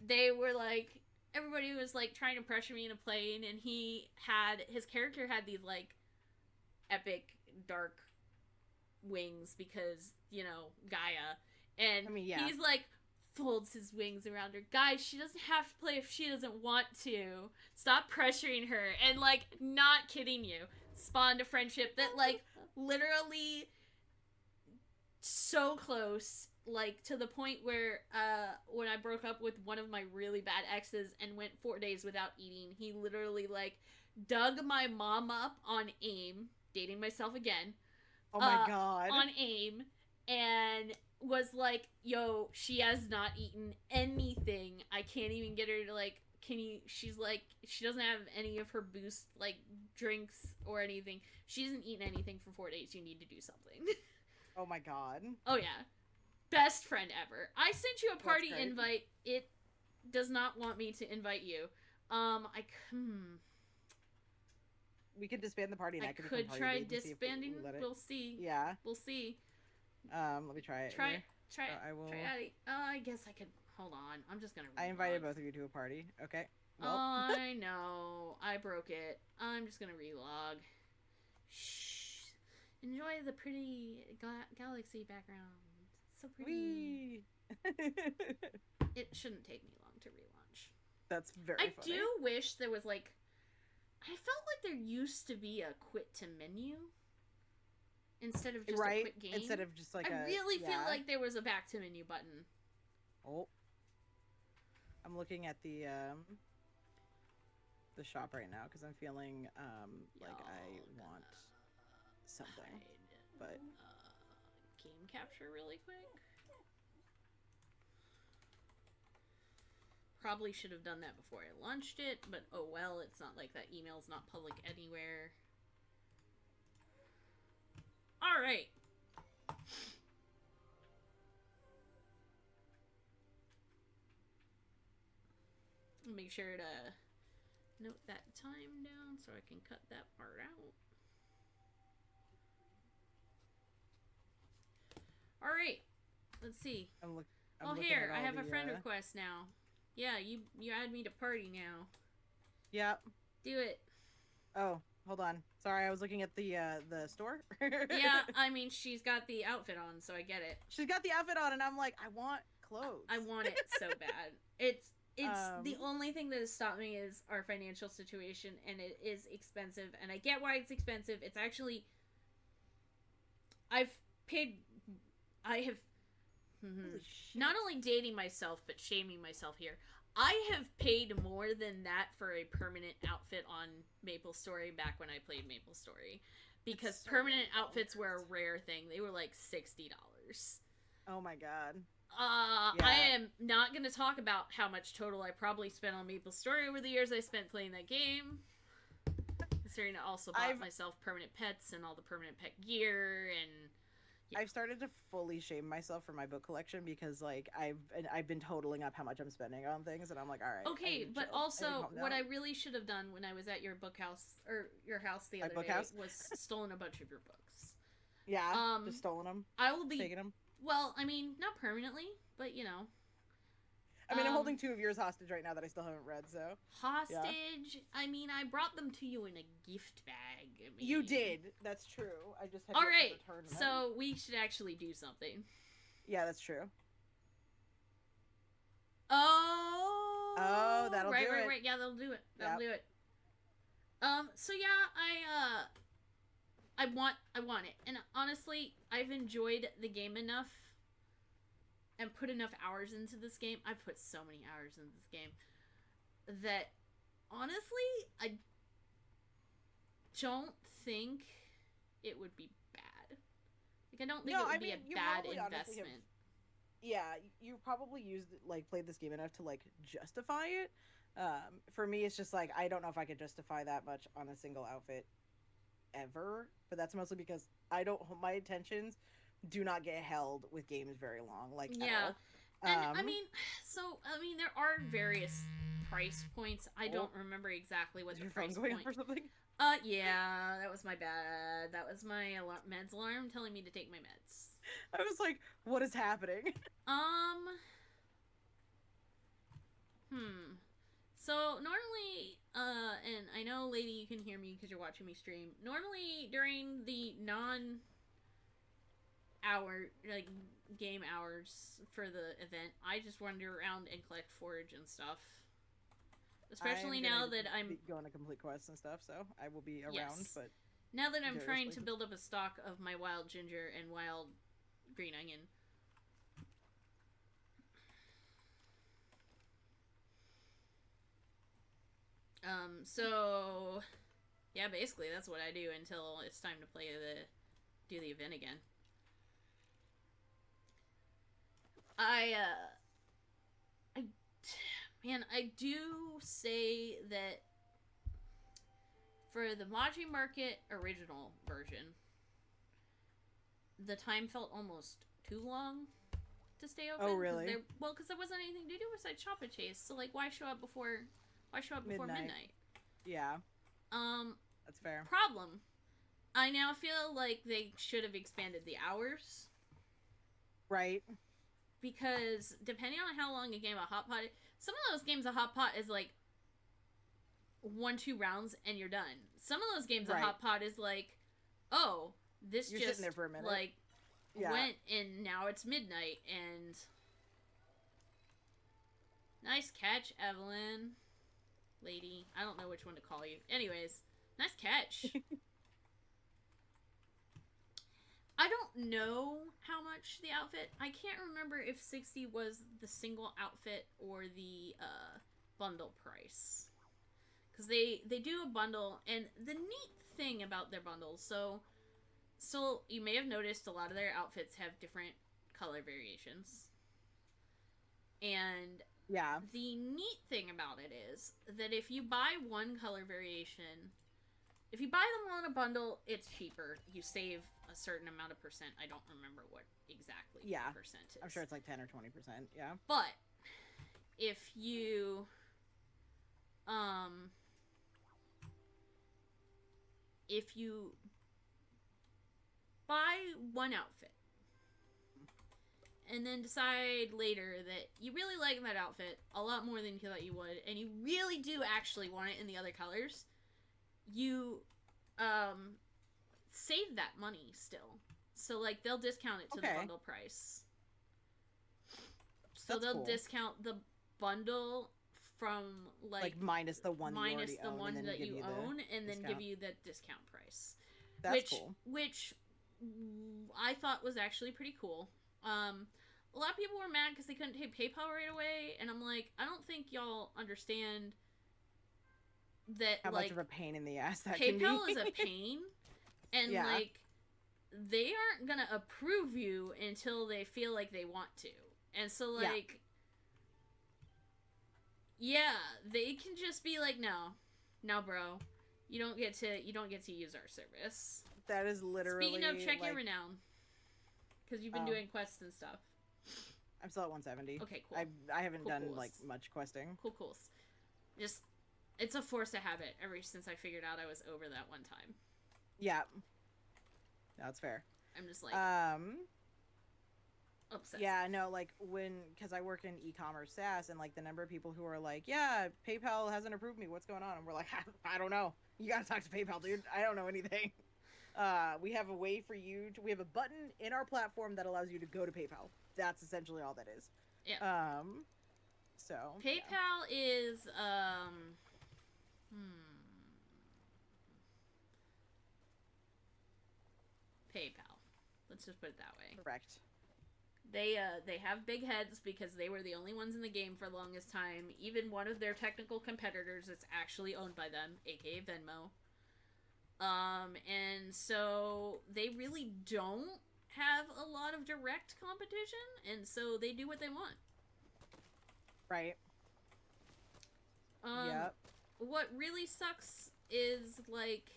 they were like, everybody was like trying to pressure me into playing, and his character had these like epic dark wings because, Gaia. And he's like, folds his wings around her. Guys, she doesn't have to play if she doesn't want to. Stop pressuring her. And like, not kidding you, spawned a friendship that like literally so close, like to the point where when I broke up with one of my really bad exes and went 4 days without eating, he literally like dug my mom up on AIM, dating myself again. Oh my God. On AIM, and was like, yo, she has not eaten anything. I can't even get her to like, she's like, she doesn't have any of her boost like drinks or anything. She hasn't eaten anything for 4 days. You need to do something. Oh my God. Oh yeah. Best friend ever. I sent you a party invite. It does not want me to invite you. We could disband the party. And I could try disbanding. We'll see. Yeah. We'll see. Let me try it. Try. I will. I guess I could. Hold on. I'm just gonna. I invited both of you to a party. Okay. Well. I know. I broke it. I'm just gonna relog. Shh. Enjoy the pretty galaxy background. It's so pretty. Whee! It shouldn't take me long to relaunch. That's very funny. I do wish there was like. I felt like there used to be a quit to menu instead of just a quit game. Instead of just like I really feel like there was a back to menu button. Oh. I'm looking at the shop right now because I'm feeling like I want something. But game capture really quick. Probably should have done that before I launched it, but oh well, it's not like that email's not public anywhere. Alright. Make sure to note that time down so I can cut that part out. Alright. Let's see. I'm here, I have a friend request now. Yeah, you add me to party now. Yep. Do it. Oh, hold on. Sorry, I was looking at the store. Yeah, I mean, she's got the outfit on, so I get it. She's got the outfit on, and I'm like, I want clothes. I want it so bad. It's the only thing that has stopped me is our financial situation, and it is expensive, and I get why it's expensive. It's actually... I have... Not only dating myself, but shaming myself here. I have paid more than that for a permanent outfit on MapleStory back when I played MapleStory. Because so permanent outfits were a rare thing. They were like $60. Oh my God. Yeah. I am not going to talk about how much total I probably spent on MapleStory over the years I spent playing that game. Considering I also bought myself permanent pets and all the permanent pet gear and... Yeah. I've started to fully shame myself for my book collection because like I've been totaling up how much I'm spending on things, and I'm like, all right. Okay, but also what I really should have done when I was at your book house or your house the other day was stolen a bunch of your books. Yeah, just stolen them. I will be taking them. Well, I mean, not permanently, but you know. I mean, I'm holding 2 of yours hostage right now that I still haven't read, so. Hostage? Yeah. I mean, I brought them to you in a gift bag. I mean... You did. That's true. I just had to return them. So we should actually do something. Yeah, that's true. Oh, that'll do it. Right. Yeah, that'll do it. That'll do it. So yeah, I want it. And honestly, I've enjoyed the game enough and put enough hours into this game. I've put so many hours into this game that honestly, I don't think it would be bad. Like, I don't think it would be a bad investment. You probably played this game enough to like justify it. For me, it's just like I don't know if I could justify that much on a single outfit ever. But that's mostly because my attentions do not get held with games very long. Like, yeah. And I mean, there are various price points. I don't remember exactly what the price point. Going off or something? Yeah, that was my bad. That was my meds alarm telling me to take my meds. I was like, what is happening? So normally, and I know, lady, you can hear me because you're watching me stream. Normally, during the game hours for the event, I just wander around and collect forage and stuff. Especially now that I'm going to complete quests and stuff, so I will be around. Yes. But now that I'm trying to build up a stock of my wild ginger and wild green onion. So yeah, basically that's what I do until it's time to do the event again. I do say that for the Maji Market original version, the time felt almost too long to stay open. Oh, really? Because there wasn't anything to do besides shop and chase. So, like, why show up before midnight? Yeah. That's fair. Problem. I now feel like they should have expanded the hours. Right. Because depending on how long a game of HotPot is, some of those games of HotPot is like 1-2 rounds and you're done. Some of those games of HotPot is like, oh, this you're just sitting there for a minute. Like went and now it's midnight and nice catch, Evelyn. Lady. I don't know which one to call you. Anyways, nice catch. I don't know how much the outfit... I can't remember if 60 was the single outfit or the bundle price. Because they do a bundle, and the neat thing about their bundles, so you may have noticed a lot of their outfits have different color variations. And yeah, the neat thing about it is that if you buy one color variation... If you buy them on a bundle, it's cheaper. You save a certain amount of percent. I don't remember what exactly the percent is. I'm sure it's like 10 or 20%, yeah. But if you buy one outfit and then decide later that you really like that outfit a lot more than you thought you would, and you really do actually want it in the other colors, you save that money still. So like they'll discount it to the bundle price. So they'll discount the bundle from like minus the one that you own and then give you the discount price. That's cool. Which I thought was actually pretty cool. A lot of people were mad because they couldn't take PayPal right away, and I'm like, I don't think y'all understand that how much of a pain in the ass that can be. PayPal is a pain, and like they aren't gonna approve you until they feel like they want to, and so like they can just be like, no bro, you don't get to use our service. That is literally speaking of check your renown. Because you've been doing quests and stuff. I'm still at 170. Okay, cool. I haven't done cool. like much questing. Cool. Just, it's a force of habit ever since I figured out I was over that one time. Yeah. That's fair. I'm just like obsessed. Yeah, no, like because I work in e-commerce SaaS, and like the number of people who are like, yeah, PayPal hasn't approved me, what's going on? And we're like, I don't know. You gotta talk to PayPal, dude. I don't know anything. We have a way for you to, we have a button in our platform that allows you to go to PayPal. That's essentially all that is. Yeah. So PayPal is PayPal. Let's just put it that way. Correct. They have big heads because they were the only ones in the game for the longest time. Even one of their technical competitors is actually owned by them, aka Venmo. And so they really don't have a lot of direct competition, and so they do what they want. Right. Yep. What really sucks is, like,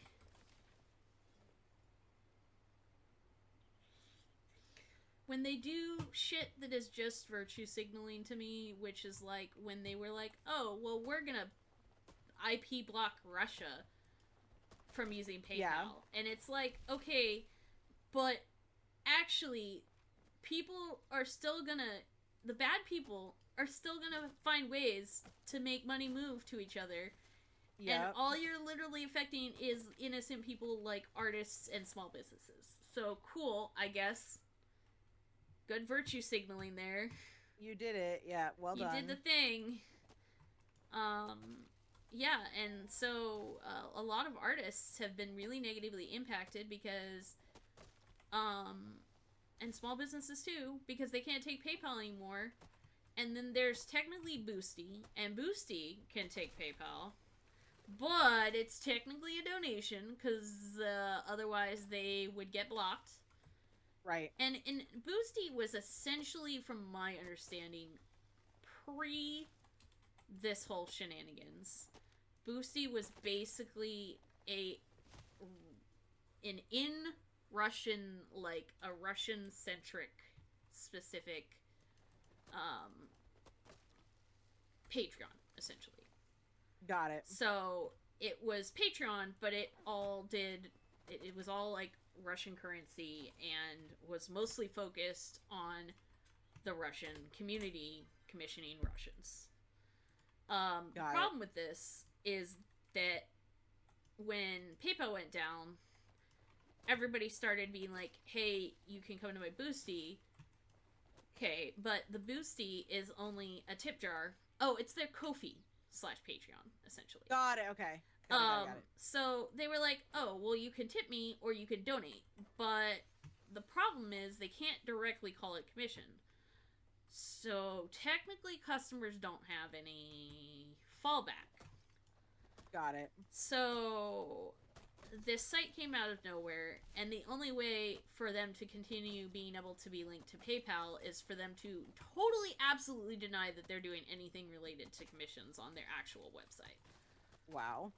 when they do shit that is just virtue signaling to me, which is like when they were like, oh, well, we're gonna IP block Russia from using PayPal. Yeah. And it's like, okay, but actually, people are still gonna, the bad people are still gonna find ways to make money move to each other. Yep. And all you're literally affecting is innocent people like artists and small businesses. So cool, I guess. Good virtue signaling there. You did it. Yeah, well done. You did the thing. Yeah, and so a lot of artists have been really negatively impacted because, and small businesses too, because they can't take PayPal anymore. And then there's technically Boosty, and Boosty can take PayPal, but it's technically a donation because otherwise they would get blocked. Right. And Boosty was essentially, from my understanding, pre this whole shenanigans. Boosty was basically an in Russian, like a Russian centric specific Patreon, essentially. Got it. So it was Patreon, but it was all like Russian currency and was mostly focused on the Russian community commissioning Russians. The problem with this is that when PayPal went down, everybody started being like, hey, you can come to my Boosty. Okay, but the Boosty is only a tip jar. Oh, it's their Ko-fi/Patreon, essentially. Got it, okay. Got it. So they were like, oh, well, you can tip me or you can donate. But the problem is they can't directly call it commission. So technically customers don't have any fallback. Got it. So this site came out of nowhere, and the only way for them to continue being able to be linked to PayPal is for them to totally, absolutely deny that they're doing anything related to commissions on their actual website. Wow.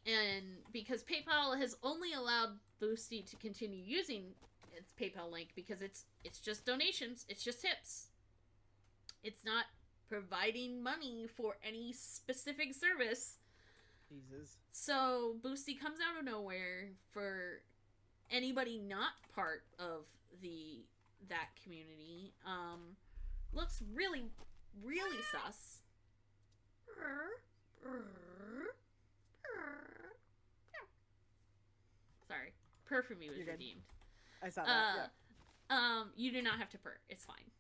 And because PayPal has only allowed Boosty to continue using its PayPal link because it's just donations, it's just tips. It's not providing money for any specific service. Jesus. So Boosty comes out of nowhere for anybody not part of that community. Looks really, really sus. Sorry. Purr for me was redeemed. I saw that, yeah. You do not have to purr. It's fine.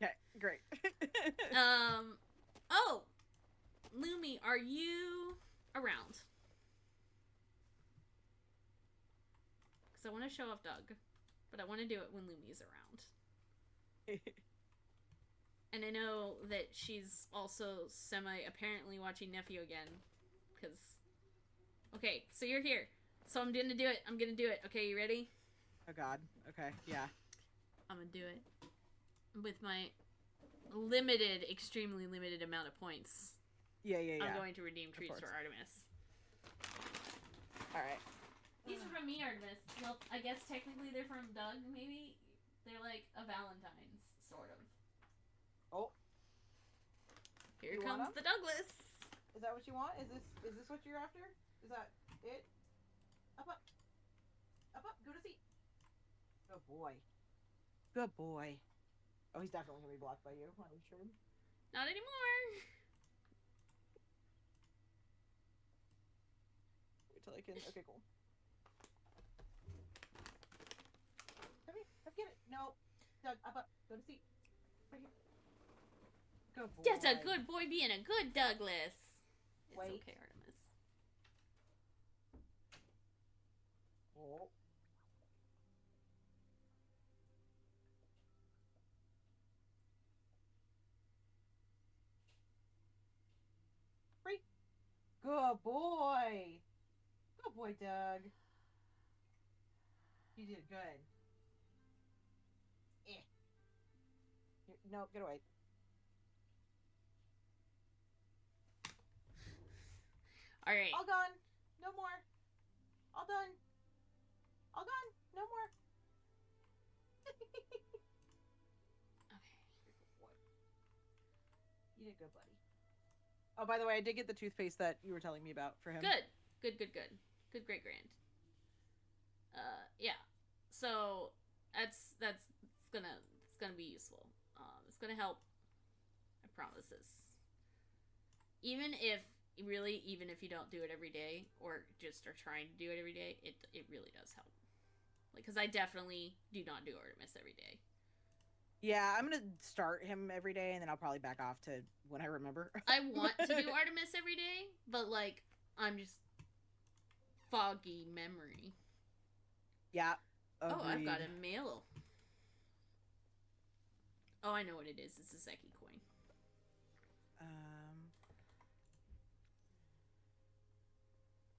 Okay, great. Oh! Lumi, are you around? Because I want to show off Doug, but I want to do it when Lumi's around. And I know that she's also apparently watching Nephew again, because... Okay, so you're here. So I'm gonna do it. Okay, you ready? Oh god. Okay, yeah. I'm gonna do it. With my extremely limited amount of points. Yeah. I'm going to redeem treats for Artemis. Alright. These are from me, Artemis. Well, I guess technically they're from Doug, maybe? They're like a Valentine's, sort of. Oh. Here comes the Douglas. Is that what you want? Is this what you're after? Is that it? Up, up. Up, up. Go to seat. Good boy. Good boy. Oh, he's definitely going to be blocked by you. I'm sure. Not anymore. Wait till I can... Okay, cool. Come here. Come get it. No. Doug, up, up. Go to seat. Right here. Good boy. That's a good boy being a good Douglas. It's Wait. okay, Artemis. Oh. Free. Good boy. Good boy, Doug. You did good. No, get away. All right. All gone. No more. All done. All gone. No more. Okay. You did good, buddy. Oh, by the way, I did get the toothpaste that you were telling me about for him. Good. Good, great grand. Yeah. So it's gonna be useful. It's gonna help. I promise this. Even if you don't do it every day or just are trying to do it every day, it really does help. Like, because I definitely do not do Artemis every day. Yeah, I'm gonna start him every day, and then I'll probably back off to when I remember. I want to do Artemis every day, but like I'm just foggy memory. Yeah. Agreed. Oh, I've got a mail. Oh, I know what it is. It's a Zeki coin.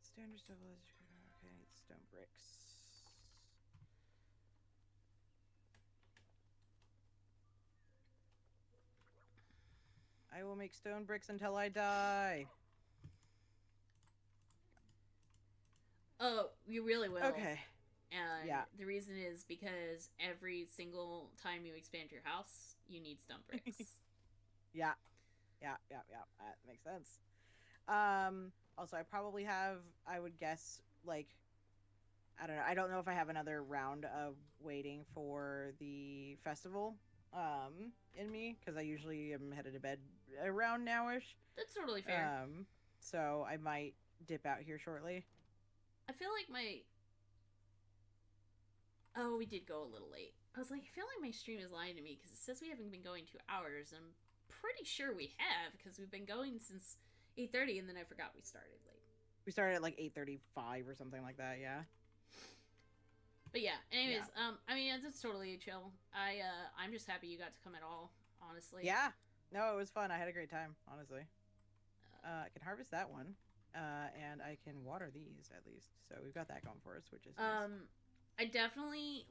Standard stuff. Okay, stone bricks. I will make stone bricks until I die. Oh, you really will. Okay. And yeah. The reason is because every single time you expand your house, you need stone bricks. Yeah. That makes sense. Also, I probably have, I would guess, like, I don't know. I don't know if I have another round of waiting for the festival in me, because I usually am headed to bed around nowish. That's totally fair. So I might dip out here shortly. I feel like Oh, we did go a little late. I was like, I feel like my stream is lying to me because it says we haven't been going 2 hours. And I'm pretty sure we have because we've been going since 8:30, and then I forgot we started late. We started at like 8:35 or something like that, yeah. But yeah, anyways, I mean, it's totally chill. I'm just happy you got to come at all, honestly. Yeah. No, it was fun. I had a great time, honestly. I can harvest that one. And I can water these at least. So we've got that going for us, which is nice. I definitely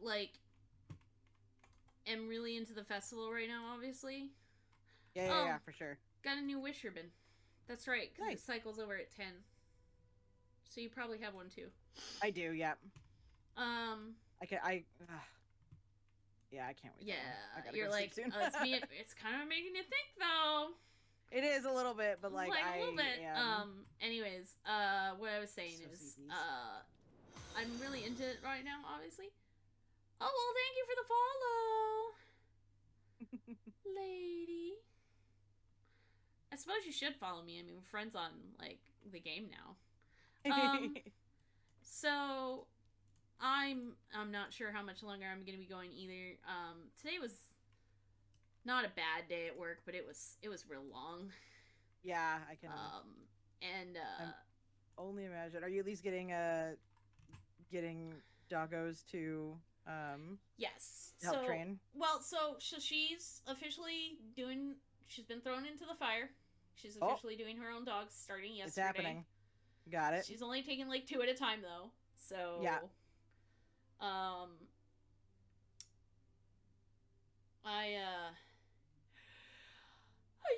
am really into the festival right now, obviously. Yeah, for sure. Got a new wish ribbon. That's right, because nice. It cycles over at 10. So you probably have one too. I do, yeah. I can't wait. Yeah, you're like, soon. It's kind of making you think though. It is a little bit, but like a little bit. Anyways, what I was saying is, I'm really into it right now, obviously. Oh, well, thank you for the follow, lady. I suppose you should follow me. I mean, we're friends on like the game now. So I'm not sure how much longer I'm gonna be going either. Today was not a bad day at work, but it was real long. Yeah, I can. Only imagine. Are you at least getting doggos to yes help train? Well, so she's officially doing. She's been thrown into the fire. She's officially doing her own dogs starting yesterday. It's happening. Got it. She's only taking like 2 at a time though. So yeah.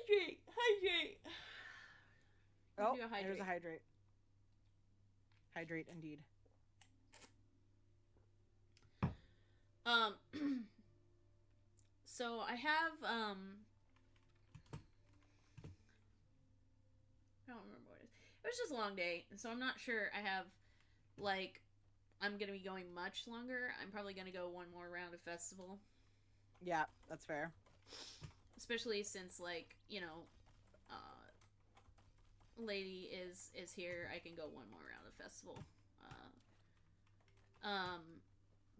Hydrate. Oh, there's a hydrate. Hydrate indeed. So I have I don't remember what it is. It was just a long day, so I'm not sure I have, like, I'm gonna be going much longer. I'm probably gonna go one more round of festival. Yeah, that's fair. Especially since, like, lady is here. I can go one more round of festival.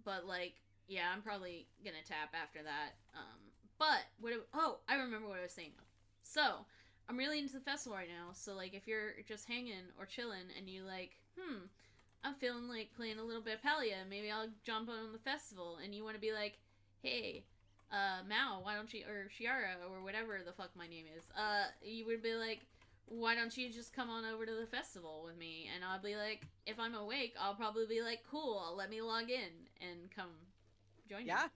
But, like, yeah, I'm probably gonna tap after that. I remember what I was saying now. So, I'm really into the festival right now, so, like, if you're just hanging or chilling and you, like, I'm feeling like playing a little bit of Palia, maybe I'll jump on the festival, and you want to be like, hey, Mao, why don't you, or Shiarra, or whatever the fuck my name is, you would be like, why don't you just come on over to the festival with me? And I'll be like, if I'm awake, I'll probably be like, cool, let me log in and come join you. Yeah.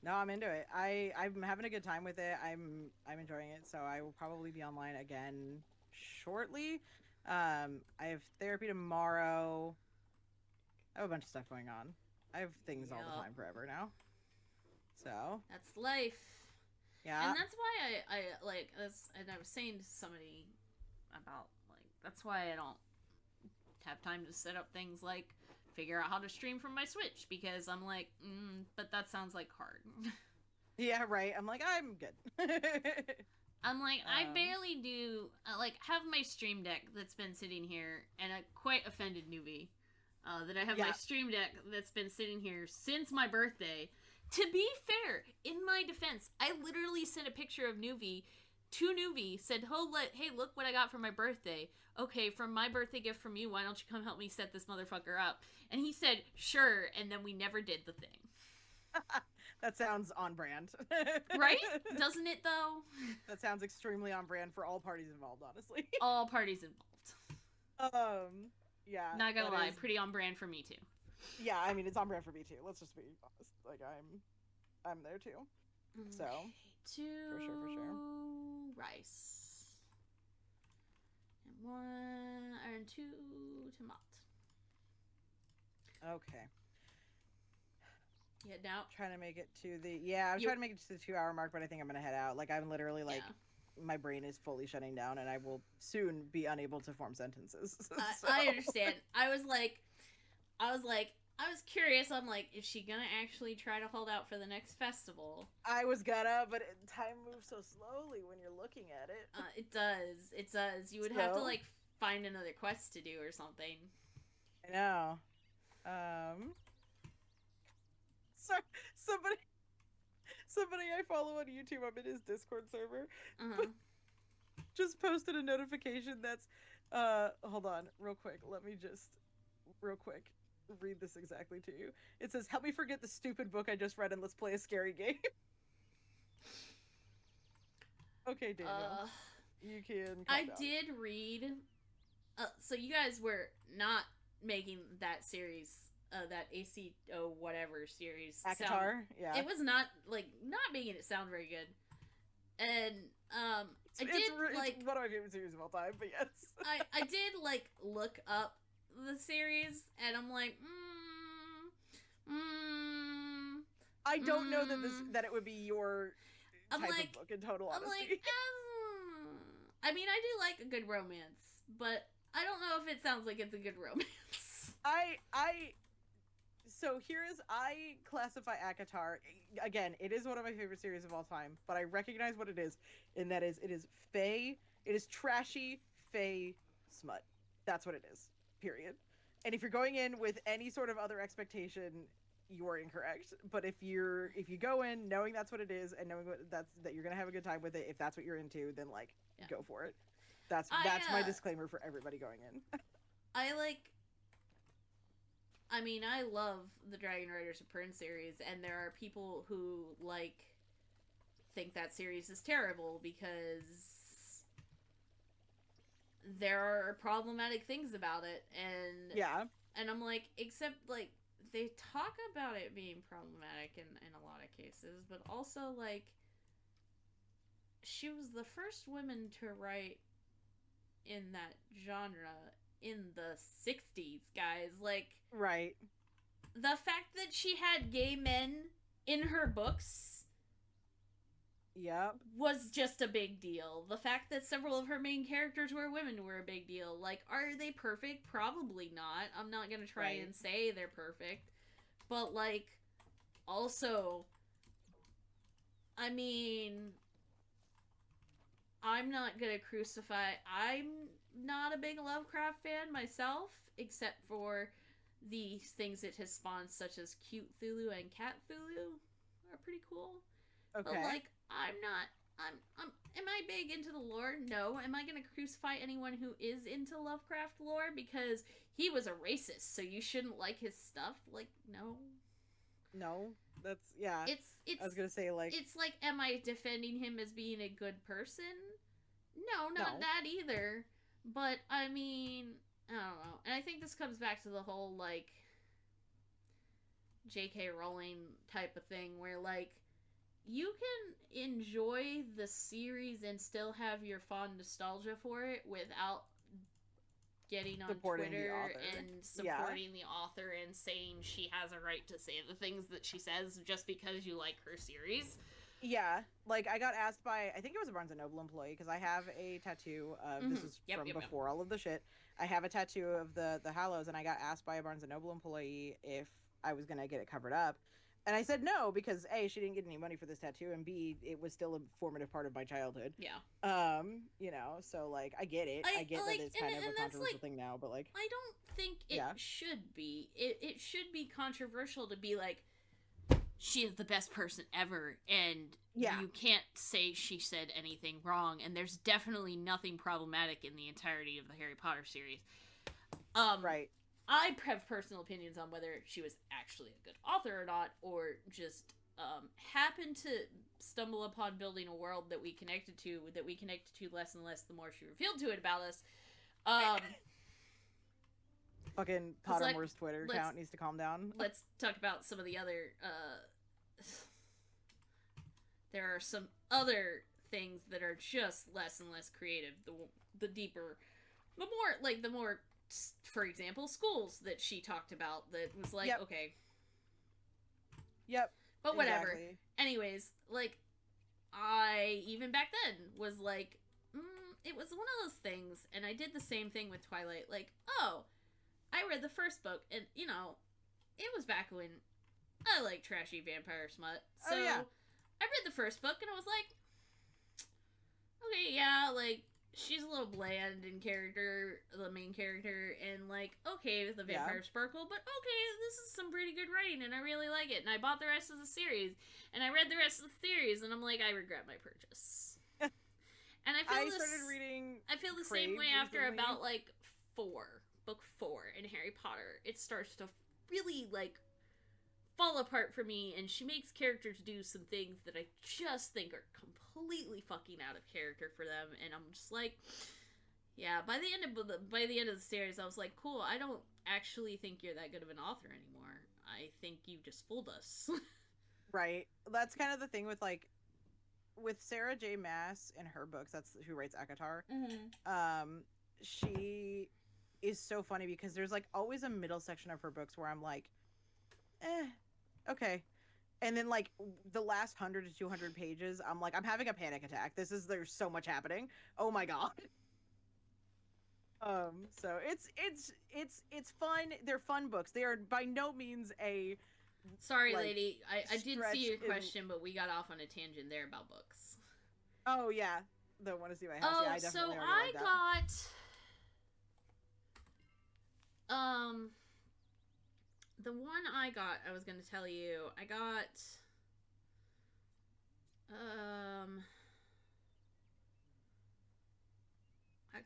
No, I'm into it. I'm having a good time with it. I'm enjoying it, so I will probably be online again shortly. I have therapy tomorrow. I have a bunch of stuff going on. I have things all the time forever now. So that's life. Yeah. And that's why I like this, and I was saying to somebody about, like, that's why I don't have time to set up things like figure out how to stream from my Switch, because I'm like, but that sounds like hard. Yeah, right. I'm like, I'm good. I'm like, I barely do, like, have my Stream Deck that's been sitting here, and a quite offended newbie, that I have my Stream Deck that's been sitting here since my birthday. To be fair, in my defense, I literally sent a picture of Nuvi to Nuvi, said, hey, look what I got for my birthday. Okay, from my birthday gift from you, why don't you come help me set this motherfucker up? And he said, sure, and then we never did the thing. That sounds on brand. Right? Doesn't it, though? That sounds extremely on brand for all parties involved, honestly. All parties involved. Yeah. Not gonna lie, pretty on brand for me, too. Yeah, I mean, it's on brand for me, too. Let's just be honest. Like, I'm there, too. So, for sure. Rice. And 2 tomato. Okay. Yeah, now trying to make it to the trying to make it to the 2-hour mark, but I think I'm gonna head out. Like, I'm literally like, my brain is fully shutting down, and I will soon be unable to form sentences. I understand. I was curious. I'm like, is she gonna actually try to hold out for the next festival? I was gonna, but time moves so slowly when you're looking at it. It does. You would have to, like, find another quest to do or something. I know. Sorry, somebody I follow on YouTube, I'm in his Discord server, just posted a notification that's, hold on, real quick, let me just, read this exactly to you. It says, help me forget the stupid book I just read and let's play a scary game. Okay, Daniel. You can calm down. Did read, so you guys were not making that series, that ACO whatever series. ACOTAR, yeah. It was not making it sound very good. And, it's one of my favorite series of all time, but yes. I did, like, look up the series, and I'm like, I don't know that it would be your type of book, in total honesty. I'm like, I mean, I do like a good romance, but I don't know if it sounds like it's a good romance. I classify ACOTAR, again, it is one of my favorite series of all time, but I recognize what it is, and that is, it is trashy, fae smut. That's what it is, period. And if you're going in with any sort of other expectation, you are incorrect. But if you go in knowing that's what it is, and knowing that you're gonna have a good time with it, if that's what you're into, then, like, go for it. That's my disclaimer for everybody going in. I love the Dragon Riders of Pern series, and there are people who, like, think that series is terrible because there are problematic things about it, and I'm like, except, like, they talk about it being problematic in a lot of cases, but also, like, she was the first woman to write in that genre in the 60s, guys. Like, right. The fact that she had gay men in her books Yep. was just a big deal. The fact that several of her main characters were women were a big deal. Like, are they perfect? Probably not. I'm not gonna try and say they're perfect. But, like, also, I mean, I'm not gonna crucify. I'm not a big Lovecraft fan myself, except for the things it has spawned, such as Cute Thulu and Cat Thulu, are pretty cool. Okay. But, like, I'm not. Am I big into the lore? No. Am I gonna crucify anyone who is into Lovecraft lore because he was a racist, so you shouldn't like his stuff? Like, no. No, that's It's. I was gonna say, like, it's like, am I defending him as being a good person? No, not that either. But I mean, I don't know. And I think this comes back to the whole like J.K. Rowling type of thing, where like you can enjoy the series and still have your fond nostalgia for it without getting on Twitter and supporting the author and saying she has a right to say the things that she says just because you like her series. Yeah, like I got asked by, I think it was a Barnes & Noble employee, because I have a tattoo of, this is from before all of the shit, I have a tattoo of the Hallows, and I got asked by a Barnes & Noble employee if I was going to get it covered up. And I said no, because A, she didn't get any money for this tattoo, and B, it was still a formative part of my childhood. Yeah. You know, so like I get it. I get like, that it's kind of a controversial thing now, but like I don't think it should be. It should be controversial to be like, she is the best person ever, and you can't say she said anything wrong, and there's definitely nothing problematic in the entirety of the Harry Potter series. Right. I have personal opinions on whether she was actually a good author or not, or just happened to stumble upon building a world that we connected to less and less the more she revealed to it about us. Fucking Pottermore's Twitter account needs to calm down. Let's talk about some of the other there are some other things that are just less and less creative. The deeper, the more, for example, schools that she talked about that was like, okay. Yep. But whatever. Exactly. Anyways, like, I, even back then, was like, it was one of those things, and I did the same thing with Twilight. Like, oh, I read the first book, and, you know, it was back when I like trashy vampire smut. So, I read the first book, and I was like, okay, yeah, like, she's a little bland in character, the main character, and, like, okay, with the vampire sparkle, but okay, this is some pretty good writing, and I really like it, and I bought the rest of the series, and I read the rest of the series, and I'm like, I regret my purchase. And I feel the same way after about, like, book 4 in Harry Potter. It starts to really, like, fall apart for me, and she makes characters do some things that I just think are completely fucking out of character for them, and I'm just like, yeah, by the end of the series, I was like, cool, I don't actually think you're that good of an author anymore. I think you just fooled us. Right. That's kind of the thing with, like, with Sarah J. Maas in her books, that's who writes ACOTAR. She is so funny because there's, like, always a middle section of her books where I'm like, okay. And then, like, the last 100 to 200 pages, I'm like, I'm having a panic attack. There's so much happening. Oh my god. So it's fun. They're fun books. They are by no means a... Sorry, like, lady. I did see your question, but we got off on a tangent there about books. Oh, yeah. The Want to See My House. Oh, yeah, I definitely so I got... The one I got, I was going to tell you, I got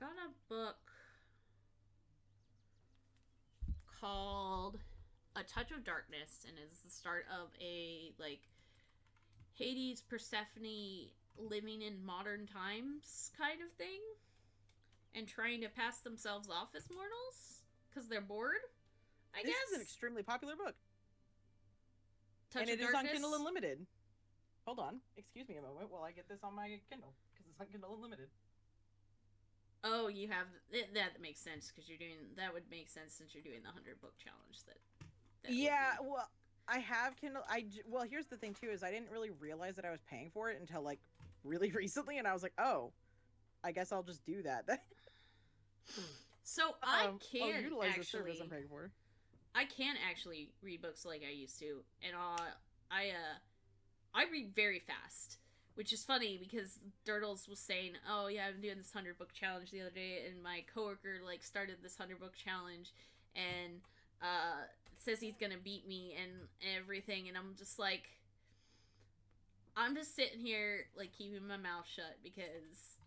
a book called A Touch of Darkness, and it's the start of a, like, Hades, Persephone living in modern times kind of thing, and trying to pass themselves off as mortals because they're bored. This is an extremely popular book. Touch and of it Darkness? Is on Kindle Unlimited. Hold on. Excuse me a moment while I get this on my Kindle, because it's on Kindle Unlimited. Oh, you have... That makes sense, because you're doing... That would make sense since you're doing the 100-book challenge. Yeah, well, I have Kindle... Well, here's the thing, too, is I didn't really realize that I was paying for it until, like, really recently, and I was like, oh, I guess I'll just do that. So I I'll can utilize the service actually, I'm paying for. I can actually read books like I used to, and I read very fast, which is funny because Durdles was saying, "Oh yeah, I'm doing this 100-book challenge the other day," and my coworker like started this 100-book challenge, and says he's gonna beat me and everything, and I'm just like, I'm just sitting here like keeping my mouth shut because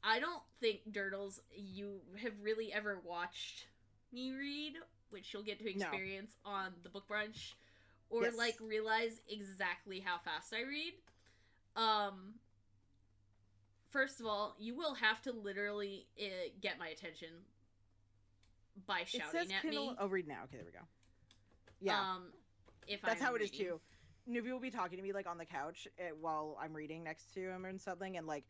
I don't think Durdles, you have really ever watched me read, which you'll get to experience on the book brunch, or Yes. like realize exactly how fast I read. First of all, you will have to literally get my attention by shouting at me. Oh, read now. Okay, there we go. Yeah, if that's I'm how it is reading. too. Nuvi will be talking to me like on the couch while I'm reading next to him and something, and like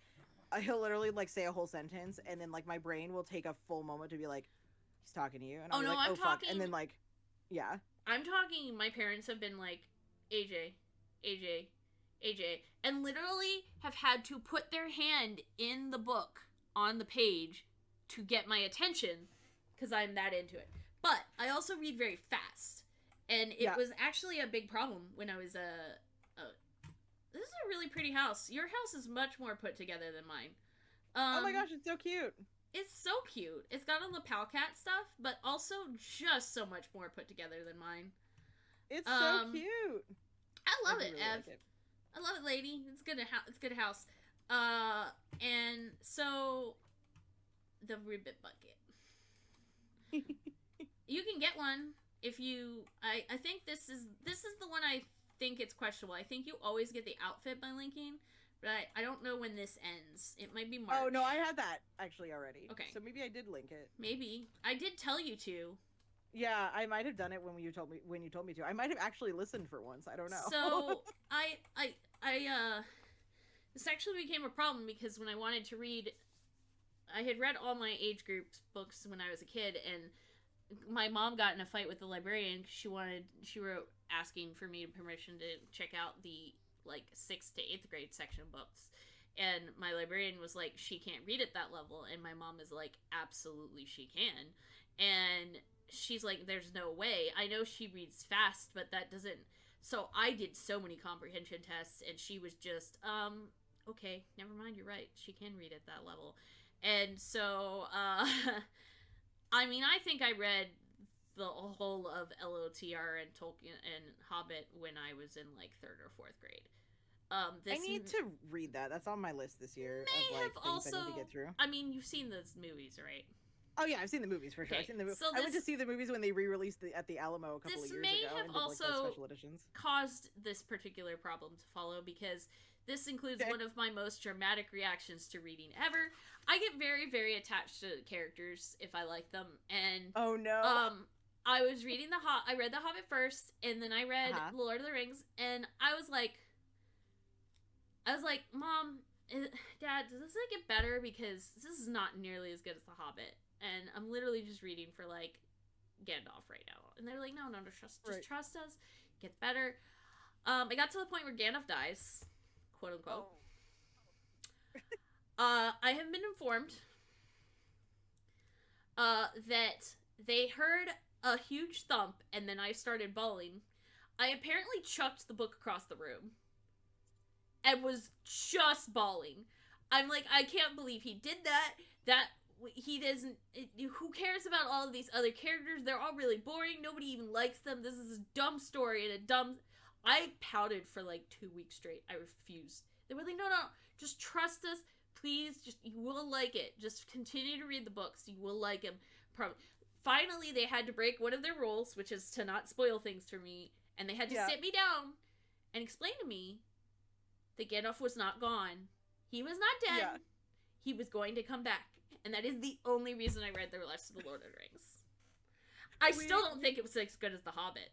he'll literally like say a whole sentence, and then like my brain will take a full moment to be like, he's talking to you, and I'll be like, I'm oh talking. fuck, and then like, yeah, I'm talking. My parents have been like, AJ, AJ, AJ, and literally have had to put their hand in the book on the page to get my attention because I'm that into it. But I also read very fast, and it was actually a big problem when I was this is a really pretty house. Your house is much more put together than mine. Oh my gosh, it's so cute. It's so cute. It's got all the Palcat stuff, but also just so much more put together than mine. It's so cute. I love it, really Ev. like it. I love it, lady. It's good. It's good house. And so the ribbit bucket. You can get one if you. I think this is the one. I think it's questionable. I think you always get the outfit by linking, but I don't know when this ends. It might be March. Oh no, I had that actually already. Okay, so maybe I did link it. Maybe I did tell you to. Yeah, I might have done it when you told me to. I might have actually listened for once. I don't know. So this actually became a problem because when I wanted to read, I had read all my age group's books when I was a kid, and my mom got in a fight with the librarian because she wrote asking for me permission to check out the like 6th to 8th grade section of books, and my librarian was like, she can't read at that level, and my mom is like, absolutely she can, and she's like, there's no way. I know she reads fast, but that doesn't. So I did so many comprehension tests, and she was just, okay, never mind, you're right, she can read at that level. And so I mean, I think I read the whole of LOTR and Tolkien and Hobbit when I was in like 3rd or 4th grade. I need to read that. That's on my list this year of like things also, I need to get through. I mean, you've seen those movies, right? Oh yeah, I've seen the movies for sure. Okay, I've seen the movies. so I went to see the movies when they re-released at the Alamo a couple of years ago. This may have and did, also like, special editions. caused this particular problem to follow because this includes one of my most dramatic reactions to reading ever. I get very, very attached to characters if I like them, and oh no. I was reading I read The Hobbit first, and then I read Lord of the Rings, and I was like, Mom, Dad, does this like get better? Because this is not nearly as good as The Hobbit, and I'm literally just reading for like Gandalf right now. And they're like, no, just trust us. It gets better. I got to the point where Gandalf dies, quote unquote. I have been informed that they heard a huge thump, and then I started bawling. I apparently chucked the book across the room and was just bawling. I'm like, I can't believe he did that. That he doesn't. Who cares about all of these other characters? They're all really boring. Nobody even likes them. This is a dumb story and a dumb. I pouted for like 2 weeks straight. I refused. They were like, no, just trust us. Please, you will like it. Just continue to read the books. You will like them. Finally, they had to break one of their rules, which is to not spoil things for me. And they had to sit me down and explain to me that Gandalf was not gone. He was not dead. Yeah. He was going to come back. And that is the only reason I read the rest of the Lord of the Rings. I still don't think it was as good as The Hobbit.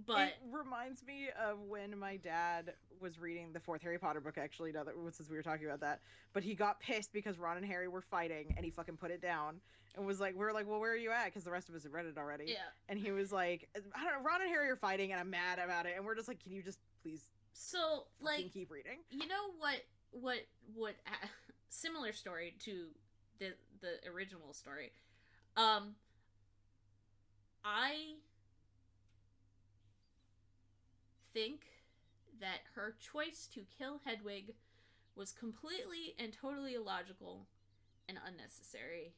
But it reminds me of when my dad was reading the 4th Harry Potter book, actually, now that since we were talking about that. But he got pissed because Ron and Harry were fighting, and he fucking put it down and was like, we were like, well, where are you at? Because the rest of us have read it already. Yeah. And he was like, I don't know, Ron and Harry are fighting, and I'm mad about it. And we're just like, can you just please keep reading? You know what similar story to the original story. I think that her choice to kill Hedwig was completely and totally illogical and unnecessary.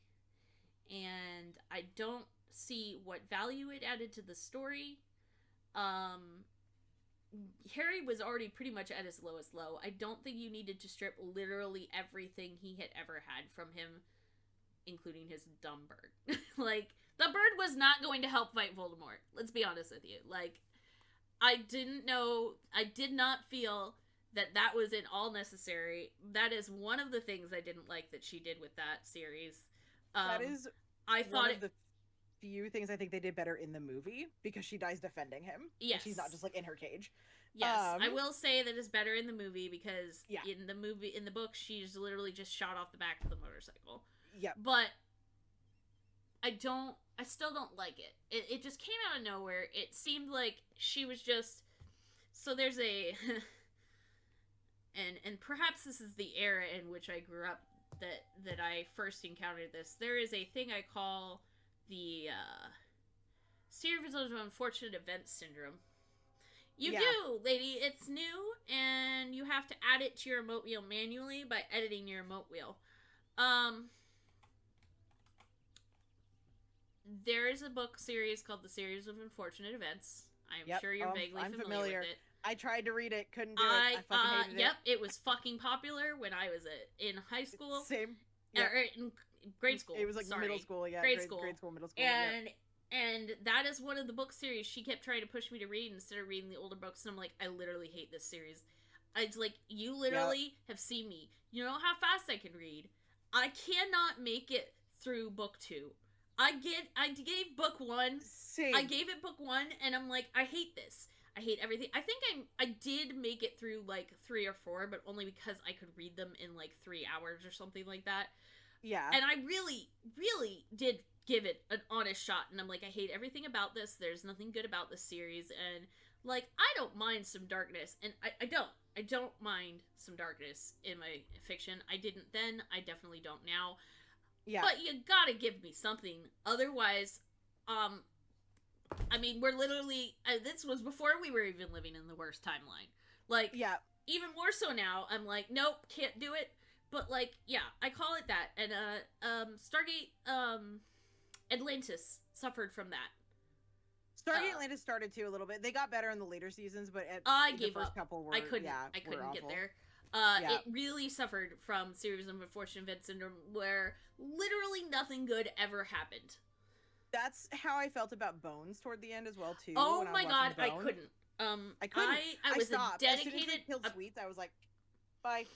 And I don't see what value it added to the story. Harry was already pretty much at his lowest low. I don't think you needed to strip literally everything he had ever had from him, including his dumb bird. Like, the bird was not going to help fight Voldemort. Let's be honest with you. Like, I did not feel that was at all necessary. That is one of the things I didn't like that she did with that series. That is one of the few things I think they did better in the movie, because she dies defending him. Yes. She's not just, like, in her cage. Yes, I will say that it's better in the movie, because in the book, she's literally just shot off the back of the motorcycle. Yeah. But I still don't like it. It just came out of nowhere. It seemed like she was just... So there's a... and perhaps this is the era in which I grew up that I first encountered this. There is a thing I call the series of unfortunate events syndrome. You do, lady. It's new, and you have to add it to your emote wheel manually by editing your emote wheel. There is a book series called The Series of Unfortunate Events. I'm sure you're vaguely familiar with it. I tried to read it, couldn't do it. I fucking hated it. It was fucking popular when I was in high school. Same. Or in grade school. It was like middle school, grade school, middle school. And that is one of the book series she kept trying to push me to read instead of reading the older books. And I'm like, I literally hate this series. It's like, you literally have seen me. You know how fast I can read. I cannot make it through book 2. I gave book 1. Same. I gave it book 1, and I'm like, I hate this. I hate everything. I think I did make it through like 3 or 4, but only because I could read them in like 3 hours or something like that. Yeah. And I really, really did give it an honest shot, and I'm like, I hate everything about this. There's nothing good about this series, and like, I don't mind some darkness, and I don't mind some darkness in my fiction. I didn't then. I definitely don't now. Yeah. But you gotta give me something. Otherwise, I mean, we're literally... this was before we were even living in the worst timeline. Like, yeah. Even more so now, I'm like, nope, can't do it. But, like, yeah, I call it that. And, Stargate, Atlantis suffered from that. Stargate Atlantis started too a little bit. They got better in the later seasons, but the first couple were... I couldn't get there. It really suffered from Series of Unfortunate Events Syndrome, where literally nothing good ever happened. That's how I felt about Bones toward the end as well too. Oh my god, I couldn't. I couldn't. I was stopped. dedicated. As soon as they killed Sweets, I was like, bye.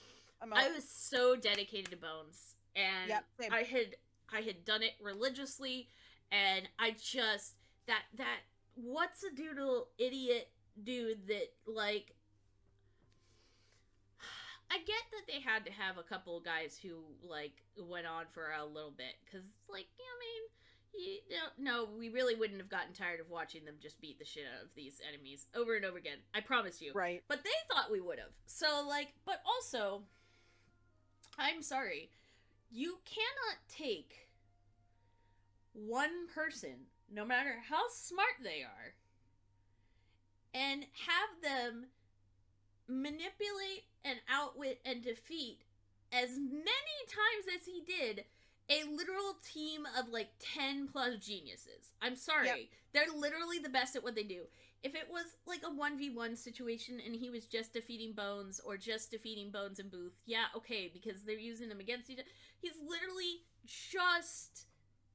I'm out. I was so dedicated to Bones, and same. I had done it religiously, and I just that what's a doodle idiot dude that like. I get that they had to have a couple of guys who, like, went on for a little bit, because, like, no, we really wouldn't have gotten tired of watching them just beat the shit out of these enemies over and over again. I promise you. Right. But they thought we would have. So, like, but also, I'm sorry, you cannot take one person, no matter how smart they are, and have them manipulate and outwit and defeat as many times as he did a literal team of like 10 plus geniuses. I'm sorry. They're literally the best at what they do. If it was like a 1v1 situation and he was just defeating Bones or just defeating Bones and Booth, yeah, okay, because they're using them against each other. He's literally just...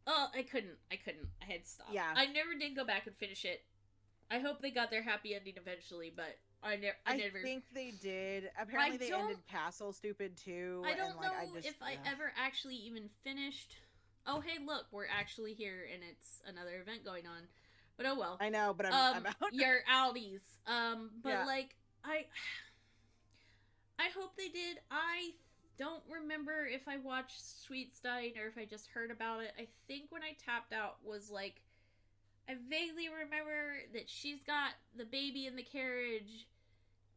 Oh, I couldn't. I had to stop. Yeah. I never did go back and finish it. I hope they got their happy ending eventually, but I never think they did. Apparently they ended Castle stupid too. I don't know if I ever actually even finished. Oh, hey, look, we're actually here, and it's another event going on. But oh well. I know, but I'm out. Your outies. But like, I hope they did. I don't remember if I watched Sweets Dying or if I just heard about it. I think when I tapped out was like, I vaguely remember that she's got the baby in the carriage,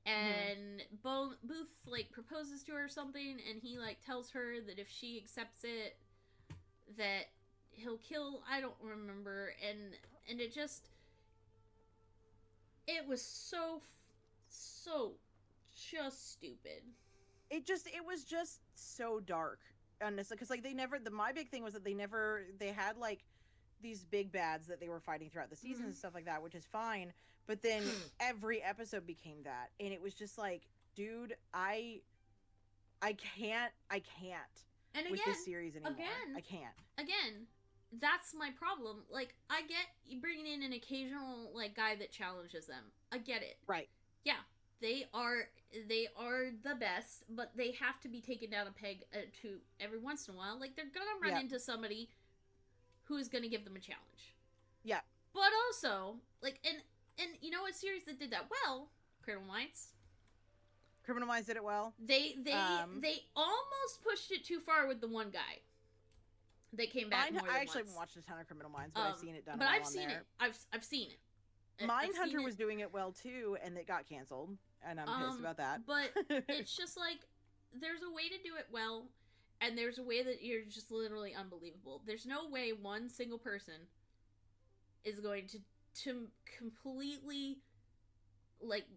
and Booth like proposes to her or something, and he like tells her that if she accepts it, that he'll kill. I don't remember, and it just was so just stupid. It was just so dark, honestly, because like my big thing was that they had like these big bads that they were fighting throughout the season and stuff like that, which is fine, but then every episode became that, and it was just like, dude, I can't and again, with this series anymore. I can't. Again, that's my problem. Like, I get bringing in an occasional like guy that challenges them. I get it. Right. Yeah, they are the best, but they have to be taken down a peg to every once in a while. Like, they're gonna run into somebody who's gonna give them a challenge. Yeah. But also, like, and you know what series that did that well? Criminal Minds. Criminal Minds did it well. They almost pushed it too far with the one guy. They came back more than I actually once. haven't watched a ton of Criminal Minds, but I've seen it done. But well I've seen there. it. I've seen it. Mindhunter was doing it well too, and it got canceled, and I'm pissed about that. But it's just like, there's a way to do it well, and there's a way that you're just literally unbelievable. There's no way one single person is going to completely, like,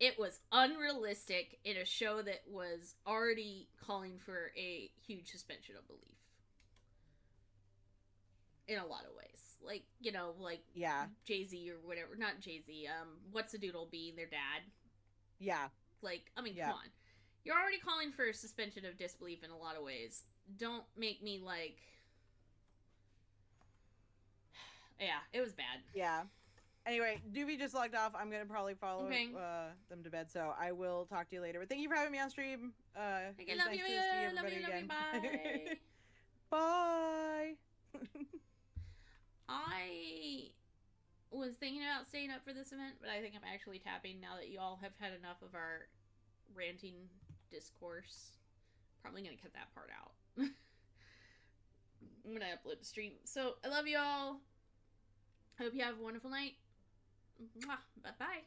it was unrealistic in a show that was already calling for a huge suspension of belief. In a lot of ways. Like, you know, like, yeah, Jay-Z or whatever. Not Jay-Z, What's a Doodle being their dad. Yeah. Like, I mean, come on. You're already calling for a suspension of disbelief in a lot of ways. Don't make me, like... Yeah, it was bad. Yeah. Anyway, Doobie just logged off. I'm gonna probably follow them to bed, so I will talk to you later. But thank you for having me on stream. Love you, bye. Bye. I was thinking about staying up for this event, but I think I'm actually tapping now that you all have had enough of our ranting discourse. Probably gonna cut that part out. I'm gonna upload the stream. So, I love you all. I hope you have a wonderful night. Mwah. Bye-bye.